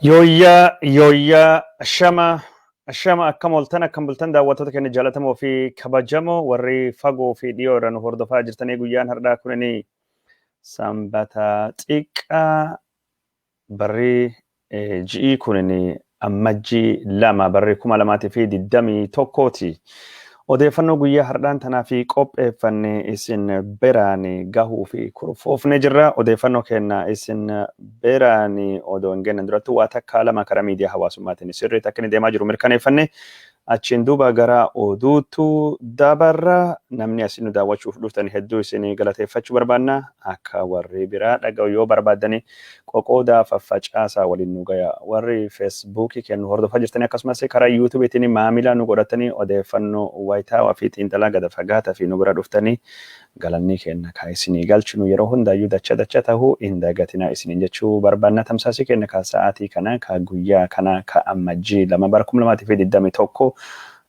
Yooyyaa ashama akkam bultan daawwattoota keenya jaallatamoo fi kabajamoo warri fagoo fi dhiyoodhaan hordofaa jirtanii guyyaan har'aa kunini sanbata xiqqaa barri ji'i kunini ammajjii 2 barri 2021ti. Odeeffannoo guyyaa har'aan tanaa fi qopheeffanne isin biraan gahuu fi kurfoofne jirra. Odeeffannoo kenna isin biraan odoo hin geenye duratti waa takka lama karaa miidiyaa hawaasummaatiin sirriitti akka inni deemaa jiru mirkaneeffanne achiin duuba gara oduutu dabarra. Namni asin nu daawwachuuf dhuftan hedduu isin galateeffachuu barbaanna. Akka warri biraa dhaga'u yoo barbaaddani qoqoodaa faffacaasaa waliin nu gaya. Warri feesbuukii kennu hordofaa jirtanii akkasumas karaa yuutuubiitiin maamila nu godhatanii odeeffannoo wayitaawaa fi xiinxalaa gada fagaataa fi nu bira dhuftanii galanni kenna kaa isinii galchinu yeroo hundaayyuu dacha tahuu hin dagatinaa isiniin jechuu barbaanna. Tamsaasii kenna kaa sa'aatii kana kaa guyyaa kana kaa ammajjii 2 bara 2021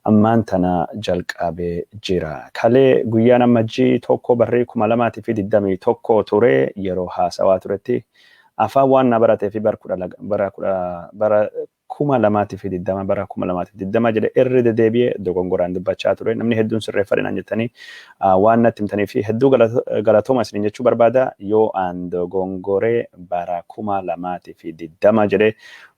ammaan tana jalqabee jira. Kalee guyyaan ammajjii 1 barri 2021 ture yeroo haasawaa turetti afaan waan na baratee fi bara 2020 jedhe irri dedeebi'ee dogongoraan dubbachaa ture. Namni hedduun sirreeffadhinaan jettanii waan natti himtanii fi hedduu galatooma isiniin jechuu barbaada. Yoo aan dogongoree bara 2020 jedhe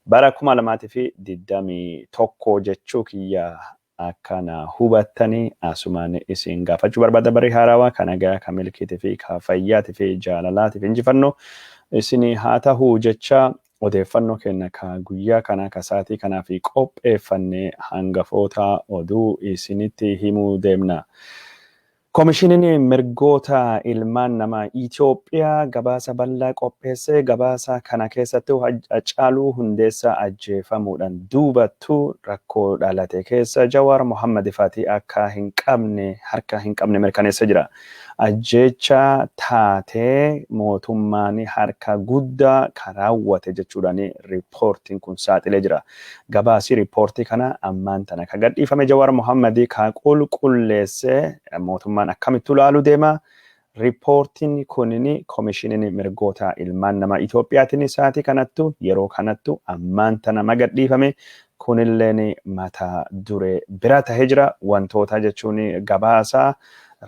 bara 2021 jechuu kiyya akkana hubattanii asumaan isin gaafachuu barbaada. Barri haarawaa kan nagaa kan milkiitii fi kan fayyaatii fi jaalalaatii fi injifannoo isin haa ta'uu jecha odeeffannoo kenna ka guyyaa kana ka sa'aatii kanaa fi qopheeffanne hangafoota oduu isinitti himuu deemna. Koomishiniin mirgoota ilmaan namaa Itoophiyaa gabaasa bal'aa qopheessee gabaasa kana keessatti Hacaaluu Hundeessaa ajjeefamuudhaan duubattuu rakkoo dhalate keessa Jawaar Mohammad Faatii akka harka hin qabne mirkaneessa jira. Ajjecha taatee mootummaan harka guddaa karaawwate jechuudhaan riippoortiin kun saaxilee jira. Gabaasi riippoortii kana ammaan tana ka gadhiifame Jawaar Mohammad ka qulqulleesse mootummaan akkamitti ilaaluu deema. Riippoortiin kunini koomishiniin mirgoota ilmaan namaa Itoophiyaatiin sa'aatii kanattu yeroo kanattu ammaan tana gadhiifame. Kunilleen mata duree bira tahee jira. Wantoota jechuun gabaasa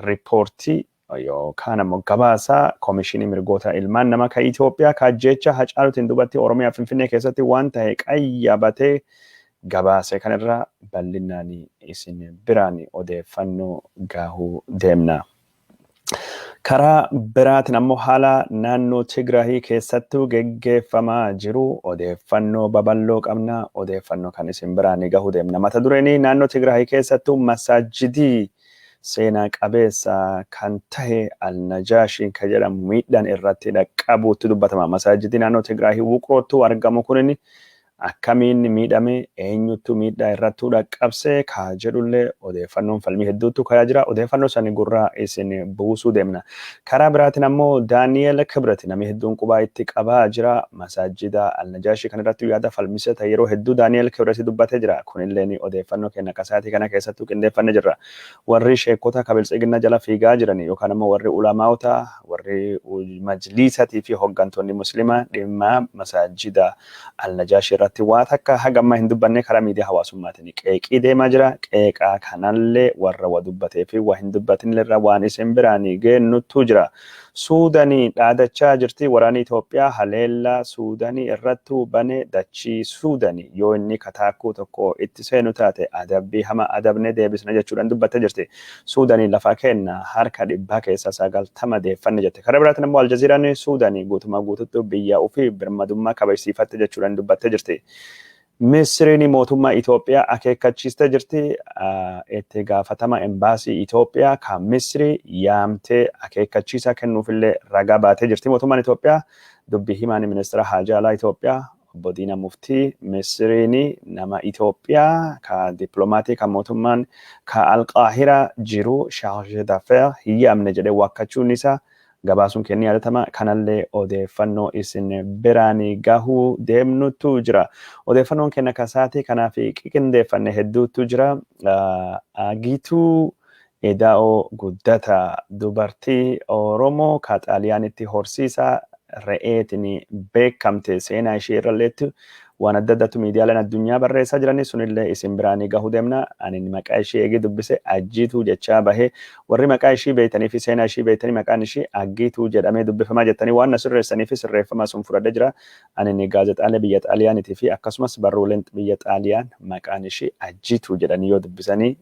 riippoortii yookaan ammoo gabaasa koomishinii mirgoota ilmaan namaa ka Itoophiyaa ka ajjecha Hacaaluutiin duubatti Oromiyaa Finfinnee keessatti waan ta'e qayyabatee gabaase kanarra bal'inaan isin biraan odeeffannoo gahuu deemna. Karaa biraatiin ammoo haala naannoo Tigraahii keessattuu geggeeffamaa jiru odeeffannoo babal'oo qabna. Odeeffannoo kan isin biraan gahuu deemna. Mata dureen naannoo Tigraahii keessattuu masaajidii seenaa qabeessa kan ta'e Al-Najaashiin kan jedhamu miidhaan irratti dhaqqabuutti dubbatama. Masaajidii naannoo Tigraahii Wuqrootti argamu kunini akkamiin miidhame eenyutu miidhaa irratti dhaqqabse ka jedhullee odeeffannoon falmii hedduutu kayaa jira. Odeeffannoo sanii gurraa isin buusuu deemna. Karaa biraatiin ammoo Daani'eel Kibratt namni hedduun qubaa itti qabaa jira. Masaajida Al-Najaashii kanarratti yaada falmisee ta'e yeroo hedduu Daani'eel Kibratt dubbatee jira. Kunillee odeeffannoo kenna kasaatii kana keessattuu qindeeffannee jirra. Warri sheekota kabiltsiginna jala fiigaa jiran yookaan ammoo warri ulamaa'ota warri majliisatii fi hooggantoonni muslimaa dhimma masaajida Al-Najaashii waa takka hagamma hin dubbanne karaa miidiyaa hawaasummaatiin qeeqii deemaa jira. Qeeqaa kanallee warra waa dubbatee fi waa hin dubbatinillee waan isin biraan geennutu jira. Suudanii dhaadachaa jirti. Waraanni Itoophiyaa haleellaa Suudanii irratti banee dachii Suudanii yoo inni kataakuu tokko itti seenu taate adabbii hama adabne deebisna jechuudhaan dubbattee jirti. Suudanii lafa kenna harka 100 keessa 90 deeffanne jette. Karaa biraatiin immoo Aljaziiraan Suudanii guutumaa guututti biyya ofii birmadummaa kabajsiifatte jechuudhaan dubbattee jirti. Misiriin mootummaa Itoophiyaa akeekkachiistee jirti. Itti gaafatama embaasii Itoophiyaa kan Misiri yaamtee akeekkachiisaa kennuufillee ragaa baatee jirti. Mootummaan Itoophiyaa dubbii himaan ministeera haajaa alaa Itoophiyaa obbo Diina Muftii Misiriin nama Itoophiyaa ka dippiloomatii kan mootummaan ka Alqaahiraa jiru chargé d'affaires hin yaamne jedhee waakkachuun isaa gabaasuun kennii yaadatama. Kanallee odeeffannoo isin biraan gahuu deemnutu jira. Odeeffannoon kenna kasaatii kanaaf qindeeffanne hedduutu jira. Agiituu Edaa'oo Guddata dubartii Oromoo ka Xaaliyaanitti horsiisaa re'eetiin beekamte seenaa ishee irralleetti waan adda addaatu miidiyaaleen addunyaa barreessaa jiranii sunillee isin biraanii gahuu deemna. Ani maqaa ishee eegee dubbise Ajjiituu jechaa bahee warri maqaa ishee beektanii fi seenaa ishee beektanii maqaan ishee Aggiituu jedhamee dubbifamaa jettanii waan na sirreessanii fi sirreeffamaa sun fudhadhee jira. Ani gaazexaalee biyya Xaaliyaaniitii fi akkasumas barruuleen biyya Xaaliyaan maqaan ishee Ajjiituu jedhanii yoo dubbisanii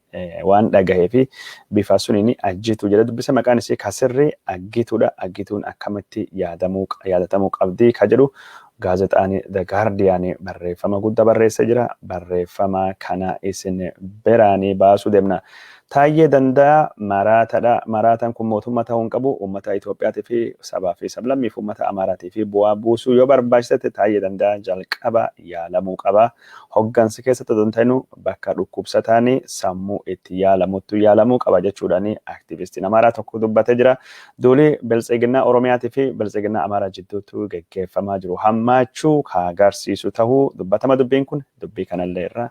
waan dhagahee fi bifa suniin Ajjiituu jedhee dubbise maqaan ishee kasirrii Aggiituudha. Aggiituun akkamitti yaadatamuu qabdi ka jedhu gaazexaan The Guardian barreeffama guddaa barreessee jira. Barreeffama kana isin biraanii baasuu deemna. Taayyee Danda'a maraataadha. Maraataan kun mootummaa ta'uu hin qabu. Uummata Itoophiyaatii fi sabaa fi sablammii fi uummata Amaaraatii fi bu'aa buusuu yoo barbaachise Taayyee Danda'a jalqaba yaalamuu qaba. Hoggansi keessatti osoo hin ta'in bakka dhukkubsataan sammuu itti yaalamutti yaalamuu qaba jechuudhaan aktivistiin Amaaraa tokko dubbatee jira. Duuli Biltsiginnaa Oromiyaatii fi Biltsiginnaa Amaaraa jidduutti gaggeeffamaa jiru hammaachuu kan agarsiisu ta'uu dubbatama. Dubbiin kun dubbii kanallee irraa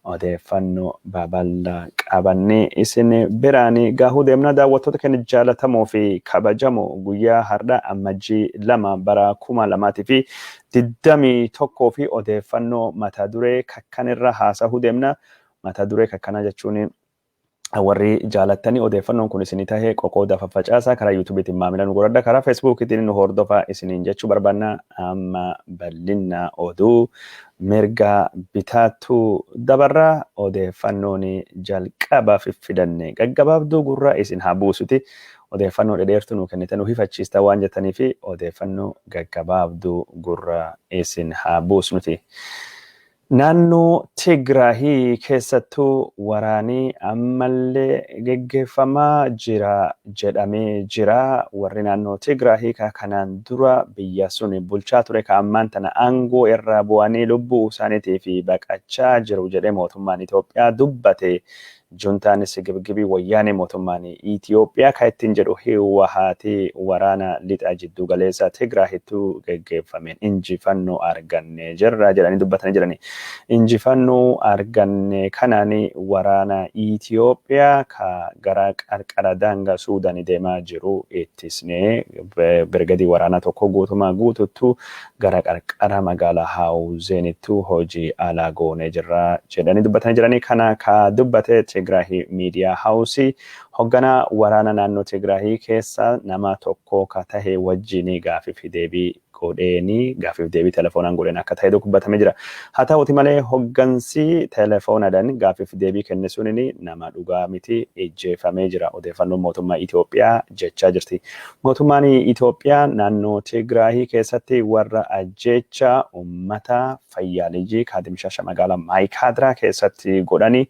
odeeffannoo babal'aa qabannee isin biraanii gahuu deemna. Daawwattoota keenya jaallatamoo fi kabajamoo guyyaa har'aa ammajjii 2 bara 2021 fi odeeffannoo mata duree kakkanirra haasa'uu deemna. Mata duree kakkanaa jechuun warri jaalattanii odeeffannoon kun isinii tahee qoqooda faffacaasaa karaa yuutuubiitiin maamila nu godhadha. Karaa feesbuukiitiin nu hordofaa isiniin jechuu barbaanna. Amma bal'inna oduu mirga bitaatu dabarra odeeffannoon jalqaba fidannee gaggabaabduu gurra isin haa buusuti. Odeeffannoo dhedheertuu nu kennite nu hifachiista waan jettanii fi odeeffannoo gaggabaabduu gurra isin haa buusnuti. Naannoo Tigraahii keessattuu waraanii ammallee gaggeeffamaa jira jedhamee jira. Warri naannoo Tigraahii kanaan dura biyya sun bulchaa ture kan ammaan tana aangoo irraa bu'anii lubbuu isaaniitii fi baqachaa jiru jedhee mootummaan Itoophiyaa dubbate. Juntaanis gibgibii wayyaanee mootummaan Itoophiyaa kan ittiin jedhu Hiwwahaati waraana lixa jiddu galeessa Tigraahittuu gaggeeffameen injifannoo arganne jirra jedhanii dubbatanii jirani. Injifannoo arganne kanaan waraana Itoophiyaa ka gara qarqara daangaa Suudaanii deemaa jiru ittisnee birgadii waraanaa tokko guutumaa guututtu gara qarqara magaalaa Haawuzeenitti hojii alaa goonee jirra jedhanii dubbatanii jirani. Kana ka dubbate Tigraahii Media House hoggana waraana naannoo Tigraahii keessa nama tokko ka tahe wajjin gaafiif deebii godheeni gaafiif deebii telefoonaan godheen akka tahe dubbatamee jira. Haa ta'uuti malee hoggansi telefoonadhaan gaafiif deebii kenne suniin nama dhugaa miti ejjeefamee jira. Odeeffannoon mootummaa Itoophiyaa jechaa jirti. Mootummaan Itoophiyaa naannoo Tigraahii keessatti warra ajjeechaa uummata fayyaalijii kaadimshaasha magaalaa Maayikaadiraa keessatti godhanii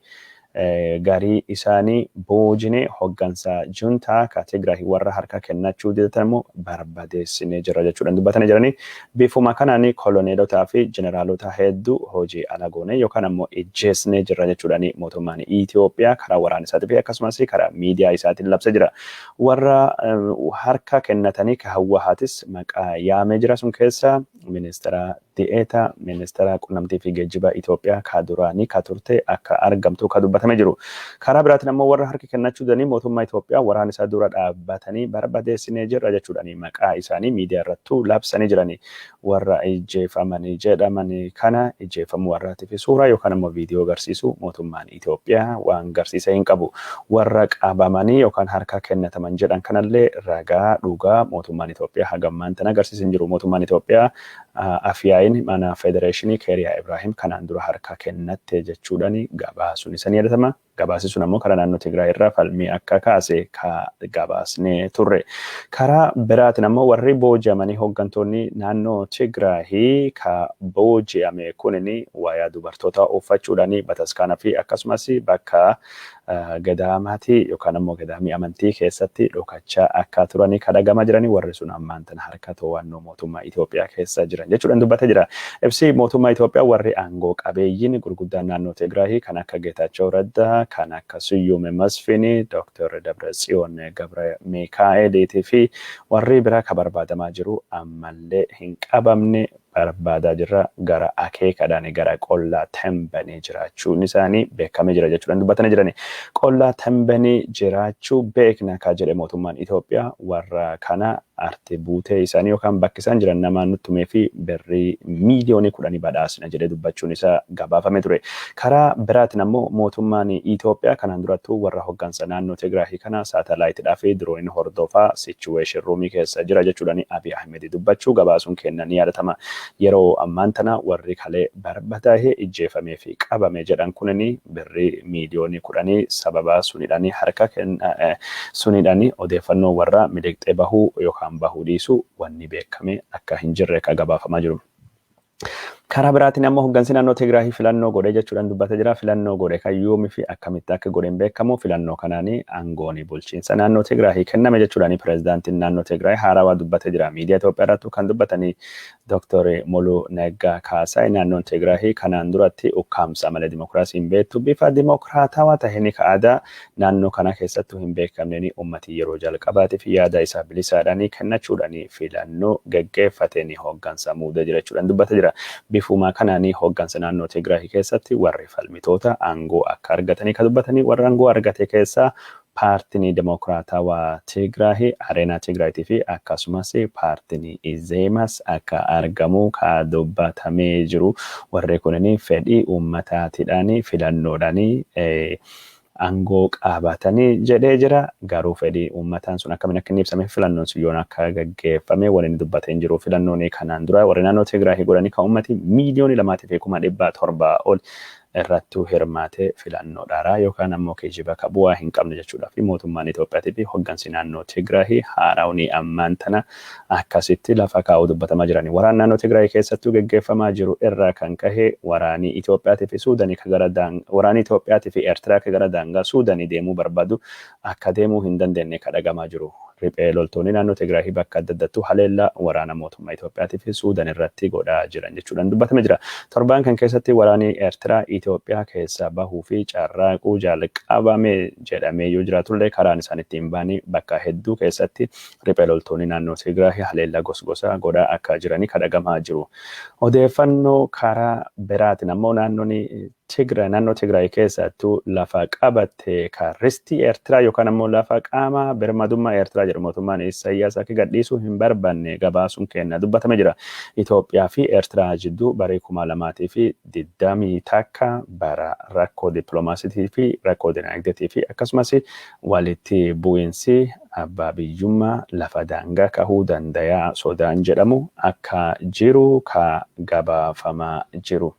garii isaanii boojine hoggansa juntaa ka Tigraahii warra harka kennachuu didatan immoo barbadeessinee jirra jechuudhaan dubbatanii jiranii. Bifuma kanaan koloneelotaa fi jeneraalota hedduu hojii ala goone yookaan ammoo ejjeesnee jirra jechuudhaan mootummaan Itoophiyaa karaa waraana isaatii fi akkasumas karaa miidiyaa isaatiin labsee jira. Warra harka kennatanii ka Hiwwahaatis maqaa yaamee jira. Sun keessa ministeera Di'eeta ministeera qunnamtii fi geejjiba Itoophiyaa ka duraanii ka turte akka argamtu ka dubbatamee jiru. Karaa biraatiin ammoo warra harka kennachuu didanii mootummaa Itoophiyaa waraana isaa dura dhaabbatanii barbadeessinee jirra jechuudhaan maqaa isaanii miidiyaa irrattuu labsanii jirani. Warra ijjeefamanii jedhamanii kana ijjeefamuu warraatiif suuraa yookaan ammoo viidiyoo agarsiisu mootummaan Itoophiyaa waan agarsiisee hin qabu. Warra qabamanii yookaan harka kennataman jedhan kanallee ragaa dhugaa mootummaan Itoophiyaa hagammaan tan agarsiisin jiru. Mootummaan Itoophiyaa afyaayin mana federeeshinii Keeriyaa Ibraahim kanaan dura harka kennatte jechuudhaan gabaasuun isa ni yaadatama. Gabaasi sun ammoo karaa naannoo Tigraay irraa falmii akka kaase ka gabaasnee turre. Karaa biraatiin ammoo warri booji'amanii hoggantoonni naannoo Tigraay ka booji'ame kunini wayaa dubartoota uffachuudhaan bataskaana fi akkasumas bakka gadaamaatii yookaan ammoo gadaamii amantii keessatti dhokachaa akka turanii kadhagamaa jiranii. Warri sun ammaan tan harka to'annoo mootummaa Itoophiyaa keessa jiran jechuudhaan dubbatee jira. Ibsi mootummaa Itoophiyaa warri aangoo qabeeyyiin gurguddaan naannoo Tigraay kan akka Geetaachoo Raddaa kan akka Siyuum Masfin, Dr. Dabratsiyoon Gabra Mikaa'eliitii fi warri biraa ka barbaadamaa jiru ammallee hin qabamne barbaadaa jirra. Gara akeekadhaan gara qollaa Tembanii jiraachuun isaanii beekamee jira jechuudhaan dubbatanii jirani. Qollaa Tembanii jiraachuu beekna ka jedhe mootummaan Itoophiyaa warra kana arte buutee isaanii yookaan bakki isaan jiran namaan nuttumee fi birrii miiliyoonii 10 badhaasna jedhee dubbachuun isaa gabaafame ture. Karaa biraatiin ammoo mootummaan Itoophiyaa kanaan durattuu warra hoggansa naannoo Tigraahii kana saatalaayitidhaa fi dirooniin hordofaa situation roomii keessa jira jechuudhaan Abiy Ahmed dubbachuu gabaasuun kennan yaadatama. Yeroo ammaan tana warri kalee barbadaa'ee ijjeefamee fi qabame jedhan kunini birrii miiliyoonii 10 sababa sunidhaan harka sunidhaan odeeffannoo warra miliqxee bahuu yookaan bahuu dhiisuu wanni beekame akka hin jirre ka gabaafamaa jiru. Karaa biraatiin ammoo hoggansi naannoo Tigraahii filannoo godhee jechuudhaan dubbata jira. Filannoo godhe kan yoomii fi akkamitti akka godheen beekamu filannoo kanaanii aangoon bulchiinsa naannoo Tigraahii kenname jechuudhaan pirezidaantiin naannoo Tigraahii haarawaa dubbate jira. Miidiyaa Itoophiyaa irratti kan dubbatanii Dr. Moluu Neggaa Kaasaay naannoon Tigraahii kanaan duratti ukkaamsa malee dimokiraasiin beektu bifa dimokiraatawaa taheen aadaa naannoo kana keessattuu hin beekamneen uummatii yeroo jalqabaatiif yaada isaa bilisaadhaan kennachuudhaan filannoo geggeeffateen hoggansa muudee jira jechuudhaan dubbata jira. Bifuma kanaanii hoggansa naannoo Tigraahii keessatti warri falmitoota aangoo akka argatanii kan dubbatanii warra aangoo argate keessaa paartiin Dimokiraatawaa Tigraahii Areenaa Tigraahiitii fi akkasumas paartiin Izeemas akka argamu kan dubbatamee jiru. Warri kunniin fedhii uummataatiidhaan filannoodhaan aangoo qabatanii jedhee jira. Garuu fedhii uummataan sun akkamiin akka inni ibsame filannoon sun yoon akka gaggeeffame waliin dubbatee jiru. Filannoon kanaan dura warri naannoo Tigraahii godhanii kan uummati miiliyoonii 2,700 ol irratti hirmaate filannoodhaara yookaan ammoo kijiba ka bu'aa hin qabne jechuudha. Fi mootummaan Itoophiyaatii fi hoggansi naannoo Tigraahii haaraawni ammaan tana akkasitti lafa kaa'uu dubbatamaa jirani. Waraan naannoo Tigraahii keessattuu gaggeeffamaa jiru irraa kan kahe waraanii Itoophiyaatii fi Suudanii waraanii Itoophiyaatii fi Eertiraa ka gara daangaa Suudanii deemuu barbaadu akka deemuu hin dandeenye kadhagamaa jiru. Riphee loltoonni naannoo Tigraahii bakka adda addaattuu haleellaa waraana mootummaa Itoophiyaatii fi Suudan irratti godhaa jiran jechuudhaan dubbatame jira. Torbaan kan keessatti waraanii Eertiraa Itoophiyaa keessa bahuu fi carraaquu jalqabame jedhamee yoo jiraatullee karaan isaan ittiin baanii bakka hedduu keessatti riphee loltoonni naannoo Tigraahii haleellaa gosgosaa godhaa akka jiranii kadhagamaa jiru. Odeeffannoo karaa biraatiin ammoo naannoo Tigraahii keessattuu lafa qabatte kan ristii Eertiraa yookaan ammoo lafa qaama birmadummaa Eertiraa jedhu mootummaan Isaayyaas akka gadhiisuu hin barbaanne gabaasuun kenna dubbatame jira. Itoophiyaa fi Eertiraa jidduu bara 2020 takka bara rakkoo dippiloomaasiitii fi rakkoo dinagdeetii fi akkasumas walitti bu'iinsi abbaa biyyummaa lafa daangaa kahuu dandayaa sodaan jedhamu akka jiru ka gabaafamaa jiru.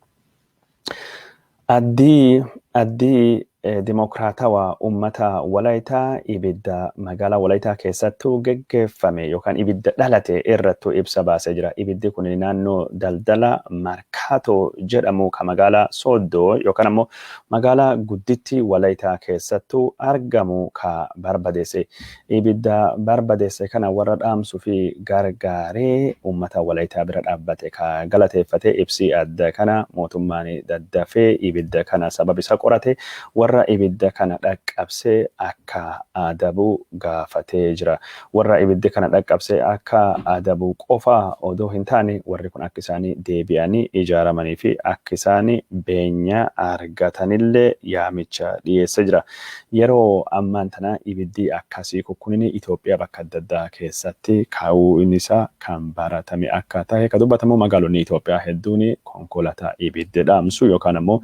Addii Dimokiraatawaa uummata Walaayitaa ibidda magaalaa Walaayitaa keessattuu gaggeeffame yookaan ibidda dhalate irrattuu ibsa baasee jira. Ibiddi kun naannoo daldala Markaatoo jedhamu kan magaalaa Sooddoo yookaan ammoo magaalaa gudditti Walaayitaa keessattuu argamu ka barbadeesse. Ibidda barbadeesse kana warra dhaamsuu fi gargaaree uummata Walaayitaa bira dhaabbate ka galateeffate ibsi adda kana mootummaan daddafee ibidda kana sababa isa qorate warra ibidda kana dhaqqabsee akka adabu gaafatee jira. Warra ibidda kana dhaqqabsee akka adabu qofa odoo hin taane warri kun akka isaanii deebi'anii ijaaramanii fi akka isaanii beenya argatanillee yaamicha dhiyeessee jira. Yeroo ammaan tana ibiddi akkasii kunniin Itoophiyaa bakka adda addaa keessatti kaa'uun isaa kan baratame akka ta'e kan dubbatamu magaalonni Itoophiyaa hedduun konkolaataa ibidda dhaamsu yookaan ammoo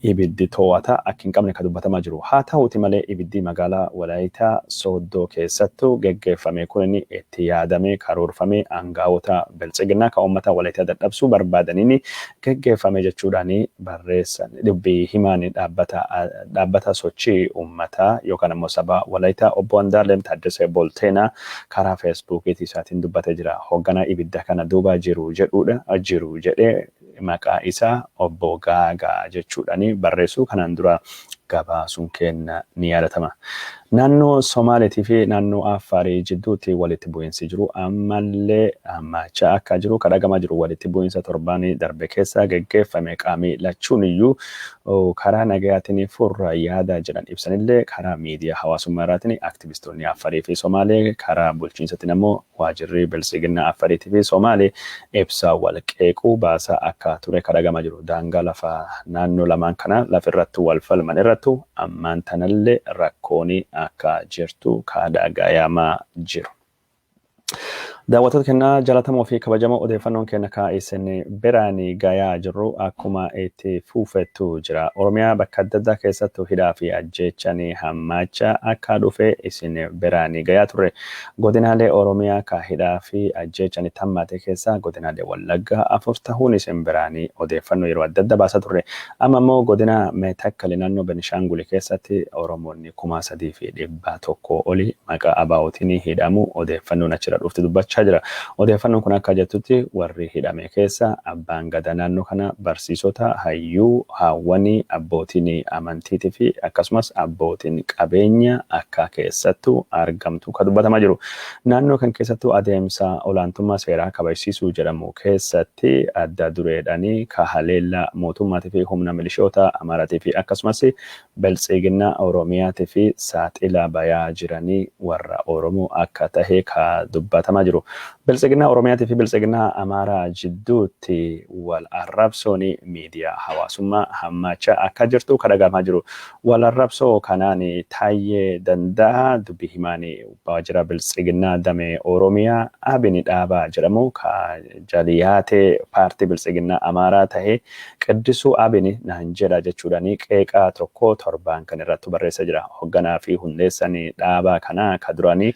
ibiddi to'ata akka hin qabne kan dubbatamaa jiru. Haa ta'uuti malee ibiddi magaalaa Walaayitaa Sooddoo keessattuu gaggeeffame kun itti yaadamee karoorfamee aangaa'ota bilchiginaa kan uummata Walaayitaa dadhabsuu barbaadaniin gaggeeffame jechuudhaan barreessan dubbii himaan dhaabbata sochii uummataa yookaan ammoo saba Walaayitaa obbo Andaalem Taaddasee Bolteenaa karaa feesbuukiitii isaatiin dubbatee jira. Hoogganaa ibidda kana duuba jiru jedhee maqaa isaa obbo Gaagaa jechuudhaan barreessuu kanaan dura gabaasuun kenna ni yaadatama. Naannoo Somaaliitii fi naannoo Affaarii jidduutti walitti bu'iinsi jiru ammallee hammachaa akka jiru kadhagamaa jiru. Walitti bu'iinsa torbaanii darbe keessa gaggeeffame qaamii lachuun iyyuu karaa nagayaatiin furra yaada jedhan ibsanillee karaa miidiyaa hawaasummaa irraatiin aktivistoonni Affaarii fi Somaalee karaa bulchiinsaatiin ammoo waajirri bilchiginaa Affaariitii fi Somaalee ibsa wal qeequu baasaa akka ture kadhagamaa jiru. Daangaa lafa naannoo lamaan kana lafirrattuu wal falman irrattuu ammaan tanallee rakkoonii akka jirtu kaadhagayamaa jiru. Daawwattoota kennaa jaalatamoo fi kabajamoo odeeffannoon kenna isin biraan gayaa jirru akkuma itti fufetu jira. Oromiyaa bakka adda addaa keessattuu hidhaa fi ajjeechaan hammaachaa akka dhufe isin biraan gayaa turre. Godinaalee Oromiyaa ka hidhaa fi ajjeechaan itti hammaate keessaa godinaalee Wallaggaa 4 ta'uun isin biraan odeeffannoo yeroo adda addaa baasaa turre. Amma immoo godina Meetakkali naannoo Benishaangul keessatti Oromoonni 3,100 oli maqaa abaa'ootiin hidhamu odeeffannoon achirra dhufti dubbachaa jira. Odeeffannoon kun akka jettutti warri hidhame keessa abbaan gadaa naannoo kana barsiisota, hayyuu, haawwanii, abbootiin amantiitii fi akkasumas abbootiin qabeenya akka keessattuu argamtu kan dubbatamaa jiru. Naannoo kan keessattuu adeemsa olaantummaa seeraa kabachiisuu jedhamu keessatti adda dureedhaanii ka haleellaa mootummaatii fi humna milishoota Amaaraatii fi akkasumas Biltsiginnaa Oromiyaatii fi saaxila bayaa jiranii warra Oromoo akka tahe ka dubbatamaa jiru. Biltsiginnaa Oromiyaatii fi Biltsiginnaa Amaaraa jidduutti wal arrabsoon miidiyaa hawaasummaa hammaachaa akka jirtu kan dhagahamaa jiru. Wal arrabsoo kanaan Taayyee Danda'a dubbii himaan waajjira Biltsiginnaa damee Oromiyaa Abin Dhaabaa jedhamu ka jaliyaatee paartii Biltsiginnaa Amaaraa tahee Qiddisuu Abin naan jedha jechuudhaan qeeqaa tokko torbaan kan irratti barreessa jira. Hoogganaa fi hundeessan dhaabaa kanaa ka duraanii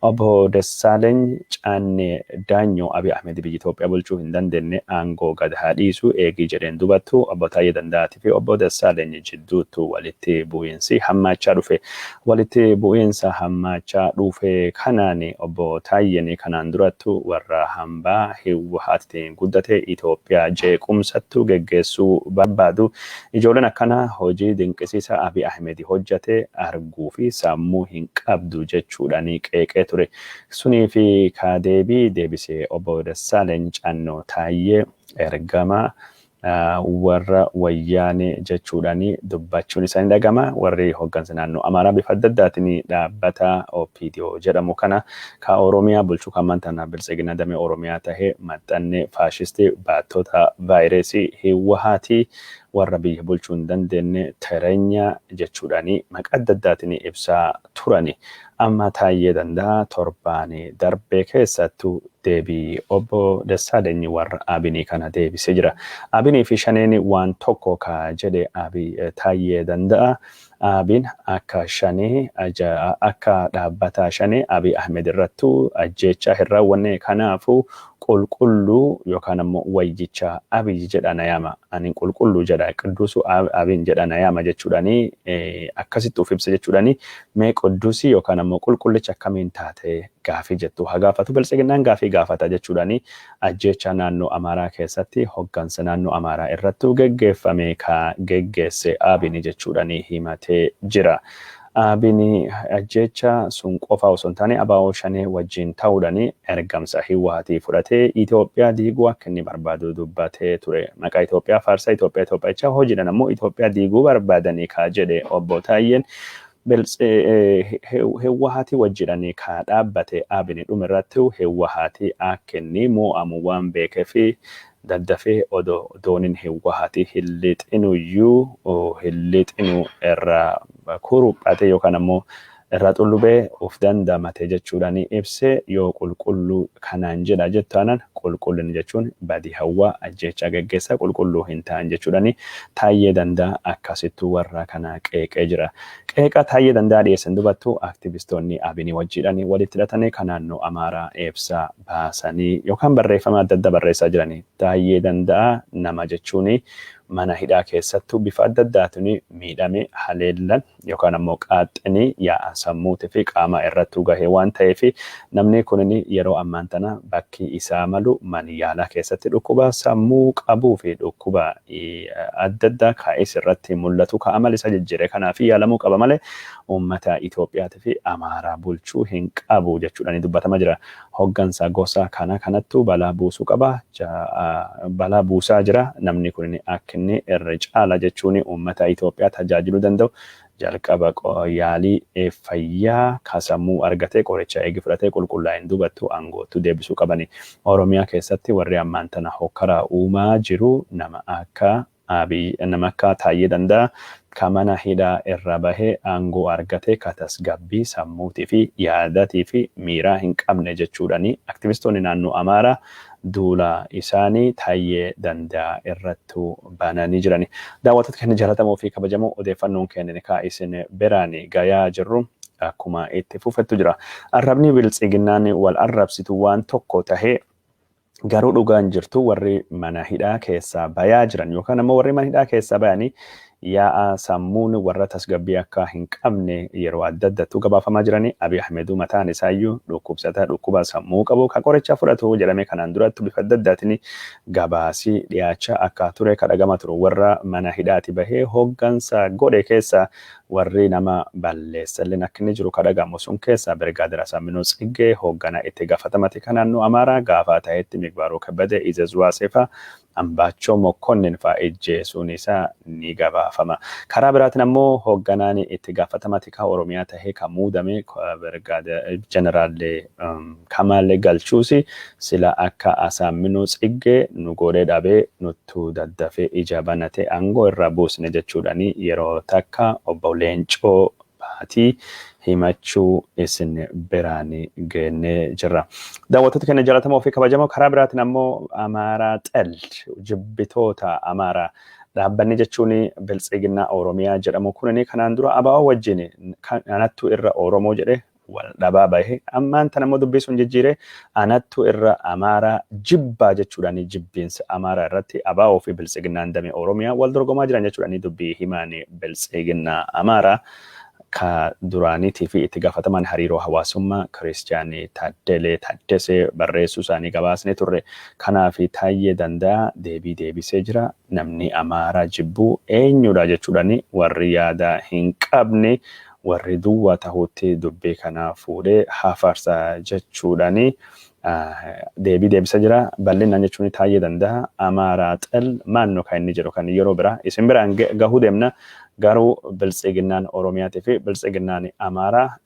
Obbo Dassaaleny Caannee Daanyoo Abiy Ahmed biyya Itoophiyaa bulchuu hin dandeenye aangoo gad haa dhiisu eegii jedheen dubattu obbo Taayyee Danda'aatii fi obbo Dassaaleny jidduutti walitti bu'iinsi hammaachaa dhufe. Walitti bu'iinsa hammaachaa dhufe kanaan obbo Taayyeen kanaan durattu warra hambaa Hiwwaattiin guddate Itoophiyaa jeequmsattu geggeessuu barbaadu. Ijoolleen akkana hojii dinqisiisaa Abiy Ahmed hojjate arguu fi sammuu hin qabdu jechuudhaan qeeqee ture. Sunii fi kaadeebii deebisee obbo Dassaaleny Caannoo Taayyee ergama warra wayyaanee jechuudhaan dubbachuun isaanii dhagama. Warri hooggansa naannoo Amaaraa bifa adda addaatiin dhaabbata OPDO jedhamu kana ka Oromiyaa bulchuu kan amantan Biltsiginnaa damee Oromiyaa tahee maxxannee faashistii baattota vaayirasii Hiwwaatii warra biyya bulchuu hin dandeenye Tereenya jechuudhaan maqaa adda addaatiin ibsaa turani. Amma Taayyee Danda'aa torbaan darbee keessattuu deebii obbo Dassaaleny warra Abinii kana deebisee jira. Abinii fi shaneen waan tokko ka jedhe Taayyee Danda'aa Abin akka shanee akka dhaabbata shanee Abiy Ahmed irrattu ajjeechaa hin raawwanne kanaafuu qulqulluu yookaan ammoo wayyicha Abiy jedhana yaama. Ani qulqulluu jedha qidduusu Abiy jedhana yaama jechuudhaan akkasitti uf ibsa jechuudhaan mee qidduusii yookaan ammoo qulqullicha akkamiin taate gaafii jettu haa gaafatu. Biltsiginnaan gaafii gaafata jechuudhaan ajjeechaa naannoo Amaaraa keessatti hooggansa naannoo Amaaraa irrattu geggeeffame ka geggeesse Abiy jechuudhaan himatee jira. Abin ajjecha sun qofa osoo hin taane abaa'oo shanee wajjin ta'uudhaan ergamsa Hiwwaatii fudhatee Itoophiyaa diiguu akka inni barbaadu dubbatee ture. Maqaa Itoophiyaa faarsaa Itoophiyaa hojiidhaan ammoo Itoophiyaa diiguu barbaadanii ka jedhe obbo Taayyeen Hiwwaatii wajjin ka dhaabbate Abin dhumirratti Hiwwaatii akka inni mo'amu waan beekeef daddafee odooniin Hiwwaatii hin lixinu irraa kuruphate yookaan ammoo irraa xullubee of dandamate jechuudhaan ibsee yoo qulqulluu kanaan jedha jettaanan qulqullin jechuun badii hawwaa ajjeechaa geggeessa qulqulluu hin ta'an jechuudhaan Taayyee Danda'aa akkasittuu warra kana qeeqee jira. Qeeqa Taayyee Danda'aa dhiyeessan dubattuu aktivistoonni Abinii wajjiidhaan walitti hidhatanii kan naannoo Amaaraa ibsa baasanii yookaan barreeffama adda addaa barreessaa jiranii. Taayyee Danda'aa nama jechuun mana hidhaa keessattuu bifa adda addaatiin miidhame haleellan yookaan ammoo qaaxxanii yaa'a sammuutii fi qaama irrattuu gahee waan ta'eef namni kun yeroo ammaan tana bakki isaa malu mana yaalaa keessatti dhukkuba sammuu qabuu fi dhukkuba adda addaa kaa'is irratti mul'atu ka'amal isa jijjiire kanaaf yaalamuu qaba malee uummata Itoophiyaatii fi Amaaraa bulchuu hin qabu jechuudhaan dubbatama jira. Hooggansa gosa kanattuu balaa buusuu qaba. Balaa buusaa jira. Namni kun akka inni irra caala jechuun uummata Itoophiyaa tajaajiluu danda'u jalqaba yaalii fayyaa sammuu argatee qoricha eegi fudhatee qulqullaa'een dubattuu aangootti deebisuu qabani. Oromiyaa keessatti warri ammaan tana hokkaraa uumaa jiru nama akka Abiy nama akka Taayyee Danda'a ka mana hidhaa irra bahee aangoo argate ka tasgabbii sammuutii fi yaadatii fi miiraa hin qabne jechuudhani aktivistoonni naannoo Amaaraa duula isaanii Taayyee Danda'a irrattu bananii jirani. Daawwattoota keenya jaallatamoo fi kabajamoo odeeffannoon keenya ka isin biraan gayaa jirru akkuma itti fufettu jira. Arrabni biltsiginnaan wal arrabsitu waan tokko tahee garuu dhugaan jirtu warri mana hidhaa keessaa bayaa jiran yookaan ammoo warri mana hidhaa keessaa bayanii yaa'a sammuun warra tasgabbii akka hin qabne yeroo adda addaatu gabaafamaa jirani. Abiy Ahmeduu mataan isaayyuu dhukkubsataa dhukkuba sammuu qabu ka qoricha fudhatu jedhame kanaan duratti bifa adda addaatiin gabaasii dhiyaachaa akka ture kadhagama turu. Warra mana hidhaati bahee hooggansa godhe keessa warri nama balleessalleen akka inni jiru kadhagamu sun keessa Birgaadir Asaminoo Tsiggee hooggana itti gaafatamati kan naannoo Amaaraa gaafaa ta'etti Migbaaruu Kabbadee Izezwaasee fa'aa Ambaachoo Mokkonnin fa'aa ejjeesuun isaa ni gabaafama. Karaa biraatiin ammoo hoogganaan itti gaafatamati kan Oromiyaa tahee kan muudame Birgaadir Jeneraalee Kamaalee Galchuusi sila akka Asaminoo Tsiggee nu godhee dhabee nuttu daddafee ija banate aangoo irra buusne jechuudhani yeroo takka obbo Leencoo Baatii himachuu isin biraan geennee jirra. Daawwattoota keenya jaallatamoo fi kabajamoo karaa biraatiin ammoo Amaaraa xel jibbitoota Amaaraa dhaabbanni jechuun biltsiginnaa Oromiyaa jedhamu kunini kanaan dura ABO wajjin anattu irra Oromoo jedhe wal dhabaa bahe ammaan tan ammoo dubbisuun jijjiire anattu irra Amaaraa jibbaa jechuudhaan jibbiinsa Amaaraa irratti ABO fi biltsiginnaan damee Oromiyaa wal dorgomaa jiran jechuudhaan dubbii himaan biltsiginnaa Amaaraa ka duraaniitii fi itti gaafataman hariiroo hawaasummaa Kiristiyaanii Taddalee Taddasee barreessuu isaanii gabaasne turre. Kanaaf Taayyee Danda'a deebisee jira. Namni Amaaraa jibbuu eenyudha jechuudhaan warri yaada hin qabne warri duwwaa tahuutti dubbii kana fuudhee hafarsa jechuudhaan deebisee jira. Bal'inaan jechuun Taayyee Danda'a Amaaraa xel maannoo kan inni jedhu kan yeroo biraa isin biraan gahuu deemna. Garuu biltsiginnaan Oromiyaatii fi biltsiginnaan Amaaraa